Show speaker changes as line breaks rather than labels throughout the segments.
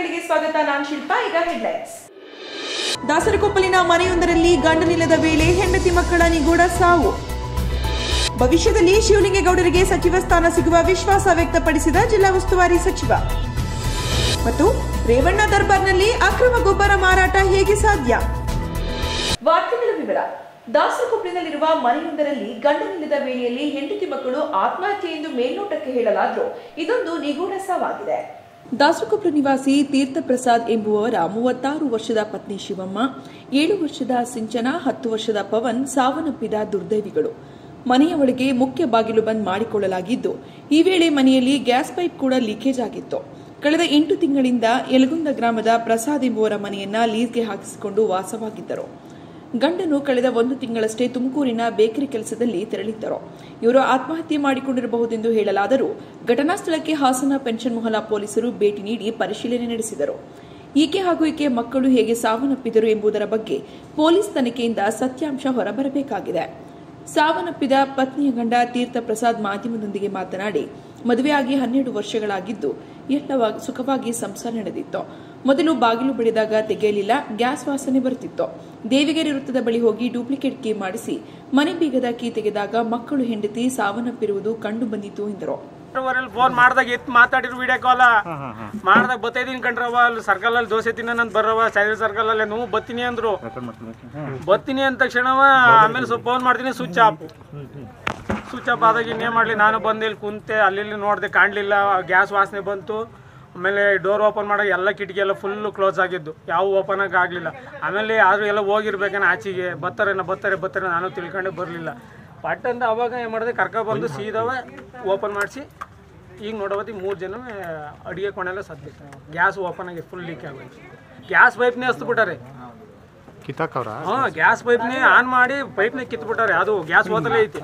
ಕನ್ನಡಿಗರಿಗೆ ಸ್ವಾಗತ. ನಾನು ಶಿಲ್ಪಾ. ಈಗ ಹೆಡ್ಲೈನ್ಸ್. ದಾಸರಕೊಪ್ಪಲಿನ ಮನೆಯೊಂದರಲ್ಲಿ ಗಂಡನಿಲ್ಲದ ವೇಳೆ ಹೆಂಡತಿ ಮಕ್ಕಳ ನಿಗೂಢ ಸಾವು. ಭವಿಷ್ಯದಲ್ಲಿ ಶಿವಲಿಂಗೇಗೌಡರಿಗೆ ಸಚಿವ ಸ್ಥಾನ ಸಿಗುವ ವಿಶ್ವಾಸ ವ್ಯಕ್ತಪಡಿಸಿದ ಜಿಲ್ಲಾ ಉಸ್ತುವಾರಿ ಸಚಿವ. ಮತ್ತು ರೇವಣ್ಣ ದರ್ಬಾರ್ನಲ್ಲಿ ಅಕ್ರಮ ಗೊಬ್ಬರ ಮಾರಾಟ ಹೇಗೆ ಸಾಧ್ಯ? ವಾರ್ತೆಗಳ ವಿವರ. ದಾಸರಕೊಪ್ಪಲಿನಲ್ಲಿರುವ ಮನೆಯೊಂದರಲ್ಲಿ ಗಂಡನಿಲ್ಲದ ವೇಳೆಯಲ್ಲಿ ಹೆಂಡತಿ ಮಕ್ಕಳು ಆತ್ಮಹತ್ಯೆ ಎಂದು ಮೇಲ್ನೋಟಕ್ಕೆ ಹೇಳಲಾದರೂ ಇದೊಂದು ನಿಗೂಢ ಸಾವಾಗಿದೆ. ದಾಸರಕೊಪ್ಪಲ ನಿವಾಸಿ ತೀರ್ಥಪ್ರಸಾದ್ ಎಂಬುವವರ 36 ವರ್ಷದ ಪತ್ನಿ ಶಿವಮ್ಮ, 7 ವರ್ಷದ ಸಿಂಚನಾ, 10 ವರ್ಷದ ಪವನ್ ಸಾವನ್ನಪ್ಪಿದ ದುರ್ದೈವಿಗಳು. ಮನೆಯ ಒಳಗೆ ಮುಖ್ಯ ಬಾಗಿಲು ಬಂದ್ ಮಾಡಿಕೊಳ್ಳಲಾಗಿದ್ದು, ಈ ವೇಳೆ ಮನೆಯಲ್ಲಿ ಗ್ಯಾಸ್ ಪೈಪ್ ಕೂಡ ಲೀಕೇಜ್ ಆಗಿತ್ತು. ಕಳೆದ 8 ತಿಂಗಳಿಂದ ಯಲಗುಂದ ಗ್ರಾಮದ ಪ್ರಸಾದ್ ಎಂಬುವರ ಮನೆಯನ್ನ ಲೀಸ್ಗೆ ಹಾಕಿಸಿಕೊಂಡು ವಾಸವಾಗಿದ್ದರು. ಗಂಡನು ಕಳೆದ 1 ತಿಂಗಳಷ್ಟೇ ತುಮಕೂರಿನ ಬೇಕರಿ ಕೆಲಸದಲ್ಲಿ ತೆರಳಿದ್ದರು. ಇವರು ಆತ್ಮಹತ್ಯೆ ಮಾಡಿಕೊಂಡಿರಬಹುದೆಂದು ಹೇಳಲಾದರೂ ಘಟನಾ ಸ್ಥಳಕ್ಕೆ ಹಾಸನ ಪೆನ್ಷನ್ ಮೊಹಲ್ಲಾ ಪೊಲೀಸರು ಭೇಟಿ ನೀಡಿ ಪರಿಶೀಲನೆ ನಡೆಸಿದರು. ಈಕೆ ಹಾಗೂ ಈಕೆಯ ಮಕ್ಕಳು ಹೇಗೆ ಸಾವನ್ನಪ್ಪಿದರು ಎಂಬುದರ ಬಗ್ಗೆ ಪೊಲೀಸ್ ತನಿಖೆಯಿಂದ ಸತ್ಯಾಂಶ ಹೊರಬರಬೇಕಾಗಿದೆ. ಸಾವನ್ನಪ್ಪಿದ ಪತ್ನಿಯ ಗಂಡ ತೀರ್ಥ ಪ್ರಸಾದ್ ಮಾಧ್ಯಮದೊಂದಿಗೆ ಮಾತನಾಡಿ, ಮದುವೆಯಾಗಿ 12 ವರ್ಷಗಳಾಗಿದ್ದು ಎಲ್ಲ ಸುಖವಾಗಿ ಸಂಸಾರ ನಡೆದಿತ್ತು. ಮೊದಲು ಬಾಗಿಲು ಬಡಿದಾಗ ತೆಗೆಯಲಿಲ್ಲ, ಗ್ಯಾಸ್ ವಾಸನೆ ಬರುತ್ತಿತ್ತು. ದೇವಿಗೆರೆ ವೃತ್ತದ ಬಳಿ ಹೋಗಿ ಡೂಪ್ಲಿಕೇಟ್ ಕೀ ಮಾಡಿಸಿ ಮನೆ ಬೀಗದ ಕೀ ತೆಗೆದಾಗ ಮಕ್ಕಳು ಹೆಂಡತಿ ಸಾವನ್ನಪ್ಪಿರುವುದು ಕಂಡು ಬಂದಿತ್ತು ಎಂದರು.
ಫೋನ್ ಮಾಡ್ದಾಗ ಎತ್ ಮಾತಾಡಿರು, ವಿಡಿಯೋ ಕಾಲ್ ಮಾಡ್ದಾಗ ಬತ್ತೈದಿನ ಕಂಡ್ರವ ಅಲ್ಲಿ ಸರ್ಕಲ್ ಅಲ್ಲಿ ದೋಸೆ ತಿನ್ನ ನಂದು ಬರ್ರವ ಸೈಡ್ ಸರ್ಕಲ್ ಅಲ್ಲಿ ನೀವು ಬತ್ತೀನಿ ಅಂದ್ರು. ಬತ್ತೀನಿ ಅಂದ ತಕ್ಷಣವ ಆಮೇಲೆ ಸ್ವಲ್ಪ ಫೋನ್ ಮಾಡ್ತೀನಿ, ಸ್ವಿಚ್ ಆಫ್ ಆದಾಗ ಇನ್ನೇ ಮಾಡಲಿ. ನಾನು ಬಂದು ಇಲ್ಲಿ ಕುಂತೆ, ಅಲ್ಲಿ ನೋಡಿದೆ, ಕಾಣಲಿಲ್ಲ. ಗ್ಯಾಸ್ ವಾಸನೆ ಬಂತು. ಆಮೇಲೆ ಡೋರ್ ಓಪನ್ ಮಾಡಾಗ ಎಲ್ಲ ಕಿಟಕಿ ಎಲ್ಲ ಫುಲ್ಲು ಕ್ಲೋಸ್ ಆಗಿದ್ದು, ಯಾವ ಓಪನ್ ಆಗಲಿಲ್ಲ. ಆಮೇಲೆ ಆದರೂ ಎಲ್ಲ ಹೋಗಿರ್ಬೇಕೇನ ಆಚೆಗೆ, ಬರ್ತಾರೆ ನಾನು ತಿಳ್ಕೊಂಡೆ ಬರಲಿಲ್ಲ. ಪಟ್ಟಂದ ಅವಾಗ ಏನು ಮಾಡಿದೆ, ಕರ್ಕೊಬಂದು ಸೀದವ ಓಪನ್ ಮಾಡಿಸಿ ಈಗ ನೋಡೋವತ್ತಿ 3 ಜನ ಅಡುಗೆ ಕೊನೆಲ್ಲ ಸದ್ದಿತ್ತು. ಗ್ಯಾಸ್ ಓಪನ್ ಆಗಿ ಫುಲ್ ಲೀಕ್ ಆಗೋಯ್ತು. ಗ್ಯಾಸ್ ಪೈಪ್ನೇ ಹಚ್ಬಿಟ್ಟಾರೆ. ಗ್ಯಾಸ್ ಪೈಪ್ನೇ ಆನ್ ಮಾಡಿ ಪೈಪ್ನೇ ಕಿತ್ಬಿಟ್ಟಾರೆ. ಅದು ಗ್ಯಾಸ್ ಹೋತಲೇ ಐತಿ.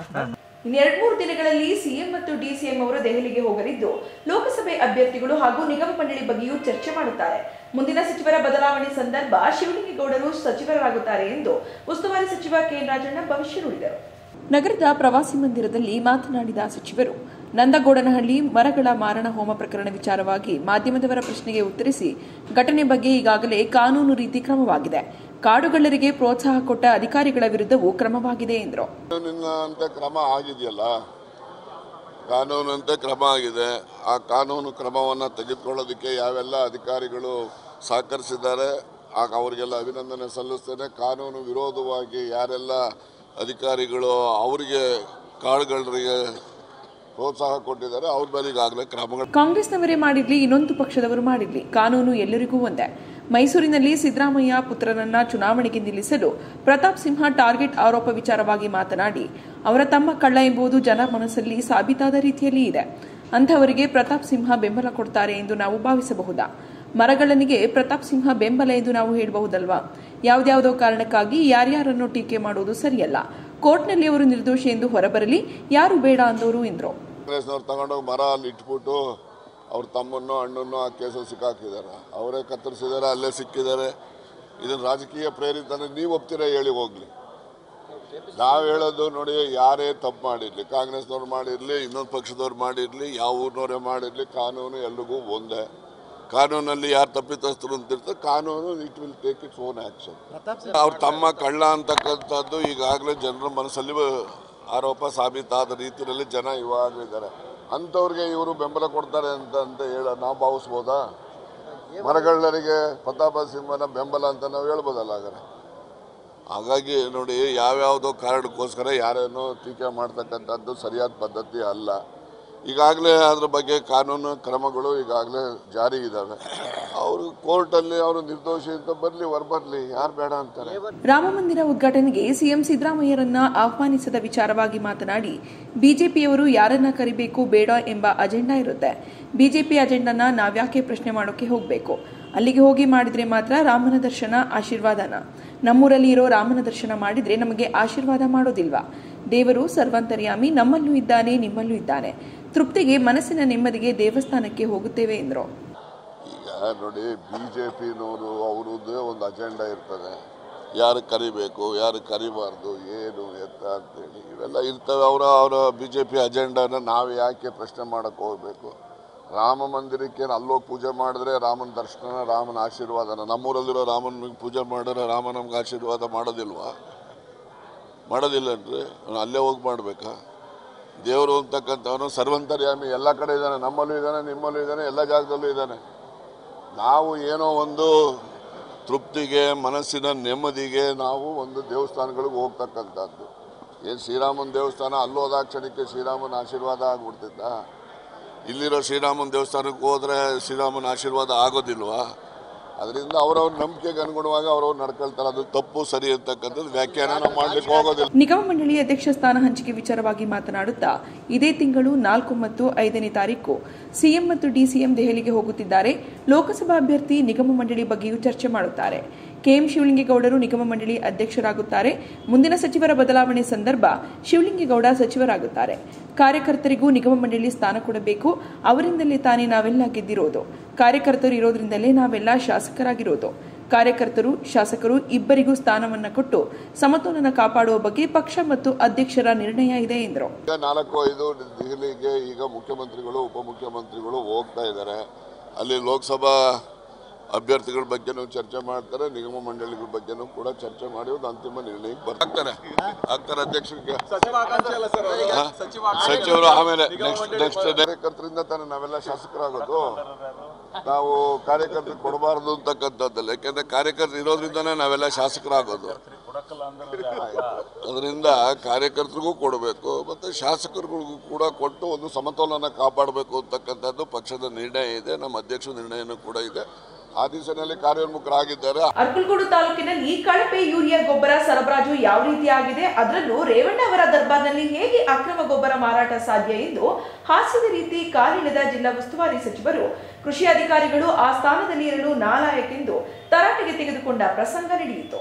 ಇನ್ನು 2-3 ದಿನಗಳಲ್ಲಿ ಸಿಎಂ ಮತ್ತು ಡಿಸಿಎಂ ಅವರು ದೆಹಲಿಗೆ ಹೋಗಲಿದ್ದು, ಲೋಕಸಭೆ ಅಭ್ಯರ್ಥಿಗಳು ಹಾಗೂ ನಿಗಮ ಮಂಡಳಿ ಬಗ್ಗೆಯೂ ಚರ್ಚೆ ಮಾಡುತ್ತಾರೆ. ಮುಂದಿನ ಸಚಿವರ ಬದಲಾವಣೆ ಸಂದರ್ಭ ಶಿವಲಿಂಗೇಗೌಡರು ಸಚಿವರಾಗುತ್ತಾರೆ ಎಂದು ಉಸ್ತುವಾರಿ ಸಚಿವ ಕೆ ರಾಜಣ್ಣ ಭವಿಷ್ಯ ನುಡಿದರು. ನಗರದ ಪ್ರವಾಸಿ ಮಂದಿರದಲ್ಲಿ ಮಾತನಾಡಿದ ಸಚಿವರು, ನಂದಗೋಡನಹಳ್ಳಿ ಮರಗಳ ಮಾರಣ ಹೋಮ ಪ್ರಕರಣ ವಿಚಾರವಾಗಿ ಮಾಧ್ಯಮದವರ ಪ್ರಶ್ನೆಗೆ ಉತ್ತರಿಸಿ, ಘಟನೆ ಬಗ್ಗೆ ಈಗಾಗಲೇ ಕಾನೂನು ರೀತಿ ಕ್ರಮವಾಗಿದೆ. ಕಾಡುಗಳ್ಳರಿಗೆ ಪ್ರೋತ್ಸಾಹ ಕೊಟ್ಟ ಅಧಿಕಾರಿಗಳ ವಿರುದ್ಧವೂ ಕ್ರಮವಾಗಿದೆ ಎಂದರು.
ಕ್ರಮ ಆಗಿದೆಯಲ್ಲ, ಕಾನೂನಂತೆ ಕ್ರಮ ಆಗಿದೆ. ಆ ಕಾನೂನು ಕ್ರಮವನ್ನು ತೆಗೆದುಕೊಳ್ಳೋದಕ್ಕೆ ಯಾವೆಲ್ಲ ಅಧಿಕಾರಿಗಳು ಸಹಕರಿಸಿದ್ದಾರೆ ಅವರಿಗೆಲ್ಲ ಅಭಿನಂದನೆ ಸಲ್ಲಿಸ್ತೇನೆ. ಕಾನೂನು ವಿರೋಧವಾಗಿ ಯಾರೆಲ್ಲ ಅಧಿಕಾರಿಗಳು ಅವರಿಗೆ ಕಾಡುಗಳ್ಳರಿಗೆ ಪ್ರೋತ್ಸಾಹ ಕೊಟ್ಟಿದ್ದಾರೆ ಅವ್ರ ಮೇಲೆ ಈಗಾಗಲೇ ಕ್ರಮಗಳು.
ಕಾಂಗ್ರೆಸ್ನವರೇ ಮಾಡಿರ್ಲಿ, ಇನ್ನೊಂದು ಪಕ್ಷದವರು ಮಾಡಿರ್ಲಿ, ಕಾನೂನು ಎಲ್ಲರಿಗೂ ಒಂದೇ. ಮೈಸೂರಿನಲ್ಲಿ ಸಿದ್ದರಾಮಯ್ಯ ಪುತ್ರರನ್ನ ಚುನಾವಣೆಗೆ ನಿಲ್ಲಿಸಲು ಪ್ರತಾಪ್ ಸಿಂಹ ಟಾರ್ಗೆಟ್ ಆರೋಪ ವಿಚಾರವಾಗಿ ಮಾತನಾಡಿ, ಅವರ ತಮ್ಮ ಕಳ್ಳ ಎಂಬುದು ಜನ ಮನಸ್ಸಲ್ಲಿ ಸಾಬೀತಾದ ರೀತಿಯಲ್ಲಿ ಇದೆ. ಅಂಥವರಿಗೆ ಪ್ರತಾಪ್ ಸಿಂಹ ಬೆಂಬಲ ಕೊಡ್ತಾರೆ ಎಂದು ನಾವು ಭಾವಿಸಬಹುದಾ? ಮರಗಳನಿಗೆ ಪ್ರತಾಪ್ ಸಿಂಹ ಬೆಂಬಲ ಎಂದು ನಾವು ಹೇಳಬಹುದಲ್ವಾ? ಯಾವುದ್ಯಾವುದೋ ಕಾರಣಕ್ಕಾಗಿ ಯಾರ್ಯಾರನ್ನು ಟೀಕೆ ಮಾಡುವುದು ಸರಿಯಲ್ಲ. ಕೋರ್ಟ್ನಲ್ಲಿ ಅವರು ನಿರ್ದೋಷಿ ಎಂದು ಹೊರಬರಲಿ, ಯಾರು ಬೇಡ ಅಂದವರು ಎಂದರು.
ಕಾಂಗ್ರೆಸ್ನವ್ರು ತಗೊಂಡೋಗಿ ಮರ ಅಲ್ಲಿ ಇಟ್ಬಿಟ್ಟು ಅವ್ರ ತಮ್ಮನ್ನು ಅಣ್ಣನ್ನು ಆ ಕೇಸಲ್ಲಿ ಸಿಕ್ಕಾಕಿದ್ದಾರೆ. ಅವರೇ ಕತ್ತರಿಸಿದ್ದಾರೆ, ಅಲ್ಲೇ ಸಿಕ್ಕಿದ್ದಾರೆ. ಇದನ್ನು ರಾಜಕೀಯ ಪ್ರೇರಿತನೇ ನೀವು ಒಪ್ತೀರಾ ಹೇಳಿ ಹೋಗ್ಲಿ. ನಾವು ಹೇಳೋದು ನೋಡಿ, ಯಾರೇ ತಪ್ಪು ಮಾಡಿರಲಿ, ಕಾಂಗ್ರೆಸ್ನವ್ರು ಮಾಡಿರಲಿ, ಇನ್ನೊಂದು ಪಕ್ಷದವ್ರು ಮಾಡಿರಲಿ, ಯಾವ ಊರಿನವರೇ ಮಾಡಿರಲಿ, ಕಾನೂನು ಎಲ್ರಿಗೂ ಒಂದೇ. ಕಾನೂನಲ್ಲಿ ಯಾರು ತಪ್ಪಿತಸ್ಥರು ಅಂತಿರ್ತಾರೆ, ಕಾನೂನು it will take its own action. ಅವ್ರ ತಮ್ಮ ಕಳ್ಳ ಅಂತಕ್ಕಂಥದ್ದು ಈಗಾಗಲೇ ಜನರ ಮನಸ್ಸಲ್ಲಿ ಆರೋಪ ಸಾಬೀತಾದ ರೀತಿಯಲ್ಲಿ ಜನ ಇವಾಗಿದ್ದಾರೆ. ಅಂಥವ್ರಿಗೆ ಇವರು ಬೆಂಬಲ ಕೊಡ್ತಾರೆ ಅಂತ ಹೇಳ ನಾವು ಭಾವಿಸ್ಬೋದಾ? ಮರಗಳ್ಳರಿಗೆ ಪ್ರತಾಪ ಸಿಂಹನ ಬೆಂಬಲ ಅಂತ ನಾವು ಹೇಳ್ಬೋದಲ್ಲ. ಹಾಗಾಗಿ ನೋಡಿ, ಯಾವ್ಯಾವುದೋ ಕಾರಣಕ್ಕೋಸ್ಕರ ಯಾರೇನೋ ಟೀಕೆ ಮಾಡ್ತಕ್ಕಂಥದ್ದು ಸರಿಯಾದ ಪದ್ಧತಿ ಅಲ್ಲ. ಈಗಾಗಲೇ ಅದ್ರ ಬಗ್ಗೆ ಕಾನೂನು ಕ್ರಮಗಳು ಈಗಾಗಲೇ ಜಾರಿ ಇದ್ದಾವೆ. ಅವರು ಕೋರ್ಟಲ್ಲಿ ಅವರು ನಿರ್ದೋಷಿ ಅಂತ ಹೊರಬರ್ಲಿ, ಯಾರು ಬೇಡ ಅಂತಾರೆ.
ರಾಮಮಂದಿರ ಉದ್ಘಾಟನೆಗೆ ಸಿಎಂ ಸಿದ್ದರಾಮಯ್ಯರನ್ನ ಆಹ್ವಾನಿಸದ ವಿಚಾರವಾಗಿ ಮಾತನಾಡಿ, ಬಿಜೆಪಿಯವರು ಯಾರನ್ನ ಕರಿಬೇಕು ಬೇಡ ಎಂಬ ಅಜೆಂಡಾ ಇರುತ್ತೆ. ಬಿಜೆಪಿ ಅಜೆಂಡಾನ ನಾವ್ಯಾಕೆ ಪ್ರಶ್ನೆ ಮಾಡೋಕೆ ಹೋಗಬೇಕು? ಅಲ್ಲಿಗೆ ಹೋಗಿ ಮಾಡಿದ್ರೆ ಮಾತ್ರ ರಾಮನ ದರ್ಶನ ಆಶೀರ್ವಾದನ. ನಮ್ಮೂರಲ್ಲಿ ಇರೋ ರಾಮನ ದರ್ಶನ ಮಾಡಿದ್ರೆ ನಮಗೆ ಆಶೀರ್ವಾದ ಮಾಡೋದಿಲ್ವಾ? ದೇವರು ಸರ್ವಾಂತರ್ಯಾಮಿ, ನಮ್ಮಲ್ಲೂ ಇದ್ದಾನೆ, ನಿಮ್ಮಲ್ಲೂ ಇದ್ದಾನೆ. ತೃಪ್ತಿಗೆ, ಮನಸ್ಸಿನ ನೆಮ್ಮದಿಗೆ ದೇವಸ್ಥಾನಕ್ಕೆ ಹೋಗುತ್ತೇವೆ ಎಂದರು.
ಈಗ ನೋಡಿ, ಬಿಜೆಪಿನವರು ಅವರದ್ದೇ ಒಂದು ಅಜೆಂಡಾ ಇರ್ತದೆ. ಯಾರು ಕರಿಬೇಕು, ಯಾರು ಕರಿಬಾರ್ದು, ಏನು ಎತ್ತ ಅಂತೇಳಿ ಇವೆಲ್ಲ ಇರ್ತವೆ. ಅವರ ಬಿಜೆಪಿ ಅಜೆಂಡಾನ ನಾವು ಯಾಕೆ ಪ್ರಶ್ನೆ ಮಾಡೋಕ್ಕೆ ಹೋಗಬೇಕು? ರಾಮ ಮಂದಿರಕ್ಕೆ ಅಲ್ಲೋಗಿ ಪೂಜೆ ಮಾಡಿದ್ರೆ ರಾಮನ ದರ್ಶನ, ರಾಮನ ಆಶೀರ್ವಾದನ. ನಮ್ಮೂರಲ್ಲಿರೋ ರಾಮನ ಪೂಜೆ ಮಾಡಿದ್ರೆ ರಾಮ ನಮ್ಗೆ ಆಶೀರ್ವಾದ ಮಾಡೋದಿಲ್ವಾ? ಮಾಡೋದಿಲ್ಲನ್ರಿ. ಅಲ್ಲೇ ಹೋಗಿ ಮಾಡಬೇಕಾ? ದೇವರು ಅಂತಕ್ಕಂಥವನು ಸರ್ವಂತರ್ಯಾಮಿ, ಎಲ್ಲ ಕಡೆ ಇದ್ದಾನೆ. ನಮ್ಮಲ್ಲೂ ಇದ್ದಾನೆ, ನಿಮ್ಮಲ್ಲೂ ಇದ್ದಾನೆ, ಎಲ್ಲ ಜಾಗದಲ್ಲೂ ಇದ್ದಾನೆ. ನಾವು ಏನೋ ಒಂದು ತೃಪ್ತಿಗೆ, ಮನಸ್ಸಿನ ನೆಮ್ಮದಿಗೆ ನಾವು ಒಂದು ದೇವಸ್ಥಾನಗಳಿಗೆ ಹೋಗ್ತಕ್ಕಂಥದ್ದು. ಏನು ಶ್ರೀರಾಮನ ದೇವಸ್ಥಾನ ಅಲ್ಲೋದಾಕ್ಷಣಕ್ಕೆ ಶ್ರೀರಾಮನ ಆಶೀರ್ವಾದ ಆಗ್ಬಿಡ್ತಿದ್ದ? ಇಲ್ಲಿರೋ ಶ್ರೀರಾಮನ ದೇವಸ್ಥಾನಕ್ಕೆ ಹೋದರೆ ಶ್ರೀರಾಮನ ಆಶೀರ್ವಾದ ಆಗೋದಿಲ್ವಾ? ಅದರಿಂದ ಅವರವ್ರ ನಂಬಿಕೆಗೆ ಅನುಗುಣವಾಗಿ ಅವರವ್ರು ನಡ್ಕೊಳ್ತಾರೆ. ಅದು ತಪ್ಪು ಸರಿ ಅಂತಕ್ಕಂಥದ್ದು ವ್ಯಾಖ್ಯಾನ ಮಾಡಲಿಕ್ಕೆ ಹೋಗೋದಿಲ್ಲ.
ನಿಗಮ ಮಂಡಳಿ ಅಧ್ಯಕ್ಷ ಸ್ಥಾನ ಹಂಚಿಕೆ ವಿಚಾರವಾಗಿ ಮಾತನಾಡುತ್ತಾ, ಇದೇ ತಿಂಗಳು 4 ಮತ್ತು 5ನೇ ತಾರೀಕು ಸಿಎಂ ಮತ್ತು ಡಿಸಿಎಂ ದೆಹಲಿಗೆ ಹೋಗುತ್ತಿದ್ದಾರೆ. ಲೋಕಸಭಾ ಅಭ್ಯರ್ಥಿ ನಿಗಮ ಮಂಡಳಿ ಬಗ್ಗೆಯೂ ಚರ್ಚೆ ಮಾಡುತ್ತಾರೆ. ಕೆಎಂ ಶಿವಲಿಂಗೇಗೌಡರು ನಿಗಮ ಮಂಡಳಿ ಅಧ್ಯಕ್ಷರಾಗುತ್ತಾರೆ. ಮುಂದಿನ ಸಚಿವರ ಬದಲಾವಣೆ ಸಂದರ್ಭ ಶಿವಲಿಂಗೇಗೌಡ ಸಚಿವರಾಗುತ್ತಾರೆ. ಕಾರ್ಯಕರ್ತರಿಗೂ ನಿಗಮ ಮಂಡಳಿ ಸ್ಥಾನ ಕೊಡಬೇಕು. ಅವರಿಂದಲೇ ತಾನೇ ನಾವೆಲ್ಲ ಗೆದ್ದಿರೋದು. ಕಾರ್ಯಕರ್ತರು ಇರೋದ್ರಿಂದಲೇ ನಾವೆಲ್ಲ ಶಾಸಕರಾಗಿರೋದು. ಕಾರ್ಯಕರ್ತರು, ಶಾಸಕರು ಇಬ್ಬರಿಗೂ ಸ್ಥಾನವನ್ನು ಕೊಟ್ಟು ಸಮತೋಲನ ಕಾಪಾಡುವ ಬಗ್ಗೆ ಪಕ್ಷ ಮತ್ತು ಅಧ್ಯಕ್ಷರ ನಿರ್ಣಯ ಇದೆ ಎಂದರು.
4-5 ದೆಹಲಿಗೆ ಈಗ ಮುಖ್ಯಮಂತ್ರಿಗಳು, ಉಪಮುಖ್ಯಮಂತ್ರಿಗಳು ಹೋಗ್ತಾ ಇದ್ದಾರೆ. ಅಲ್ಲಿ ಲೋಕಸಭಾ ಅಭ್ಯರ್ಥಿಗಳ ಬಗ್ಗೆನೂ ಚರ್ಚೆ ಮಾಡ್ತಾರೆ, ನಿಗಮ ಮಂಡಳಿಗಳ ಬಗ್ಗೆನೂ ಕೂಡ ಚರ್ಚೆ ಮಾಡಿ ಒಂದು ಅಂತಿಮ ನಿರ್ಣಯಕ್ಕೆ ಆಗ್ತಾರೆ ಅಧ್ಯಕ್ಷರಿಗೆ ಸಚಿವರು. ಆಮೇಲೆ ನೆಕ್ಸ್ಟ್ ಕಾರ್ಯಕರ್ತರಿಂದ ತಾನೇ ನಾವೆಲ್ಲ ಶಾಸಕರಾಗೋದು. ನಾವು ಕಾರ್ಯಕರ್ತರಿಗೆ ಕೊಡಬಾರದು ಅಂತಕ್ಕಂಥದ್ದಲ್ಲ. ಯಾಕೆಂದ್ರೆ ಕಾರ್ಯಕರ್ತರು ಇರೋದ್ರಿಂದನೇ ನಾವೆಲ್ಲ ಶಾಸಕರಾಗೋದು. ಅದರಿಂದ ಕಾರ್ಯಕರ್ತರಿಗೂ ಕೊಡಬೇಕು ಮತ್ತು ಶಾಸಕರಿಗೂ ಕೂಡ ಕೊಟ್ಟು ಒಂದು ಸಮತೋಲನ ಕಾಪಾಡಬೇಕು ಅಂತಕ್ಕಂಥದ್ದು ಪಕ್ಷದ ನಿರ್ಣಯ ಇದೆ. ನಮ್ಮ ಅಧ್ಯಕ್ಷ ನಿರ್ಣಯನೂ ಕೂಡ ಇದೆ. ಆ ದಿಸೆಯಲ್ಲಿ ಕಾರ್ಯೋನ್ಮುಖರಾಗಿದ್ದಾರೆ.
ಅರ್ಕಲಗೂಡು ತಾಲೂಕಿನಲ್ಲಿ ಕಳಪೆ ಯೂರಿಯಾ ಗೊಬ್ಬರ ಸರಬರಾಜು ಯಾವ ರೀತಿ ಆಗಿದೆ, ಅದರಲ್ಲೂ ರೇವಣ್ಣ ಅವರ ದರ್ಬಾರ್ನಲ್ಲಿ ಹೇಗೆ ಅಕ್ರಮ ಗೊಬ್ಬರ ಮಾರಾಟ ಸಾಧ್ಯ ಎಂದು ಹಾಸ್ಯದ ರೀತಿ ಕಾಲಿಳೆದ ಜಿಲ್ಲಾ ಉಸ್ತುವಾರಿ ಸಚಿವರು, ಕೃಷಿ ಅಧಿಕಾರಿಗಳು ಆ ಸ್ಥಾನದಲ್ಲಿ ಇರಲು ನಾಲಾಯಕೆಂದು ತರಾಟೆಗೆ ತೆಗೆದುಕೊಂಡ ಪ್ರಸಂಗ ನಡೆಯಿತು.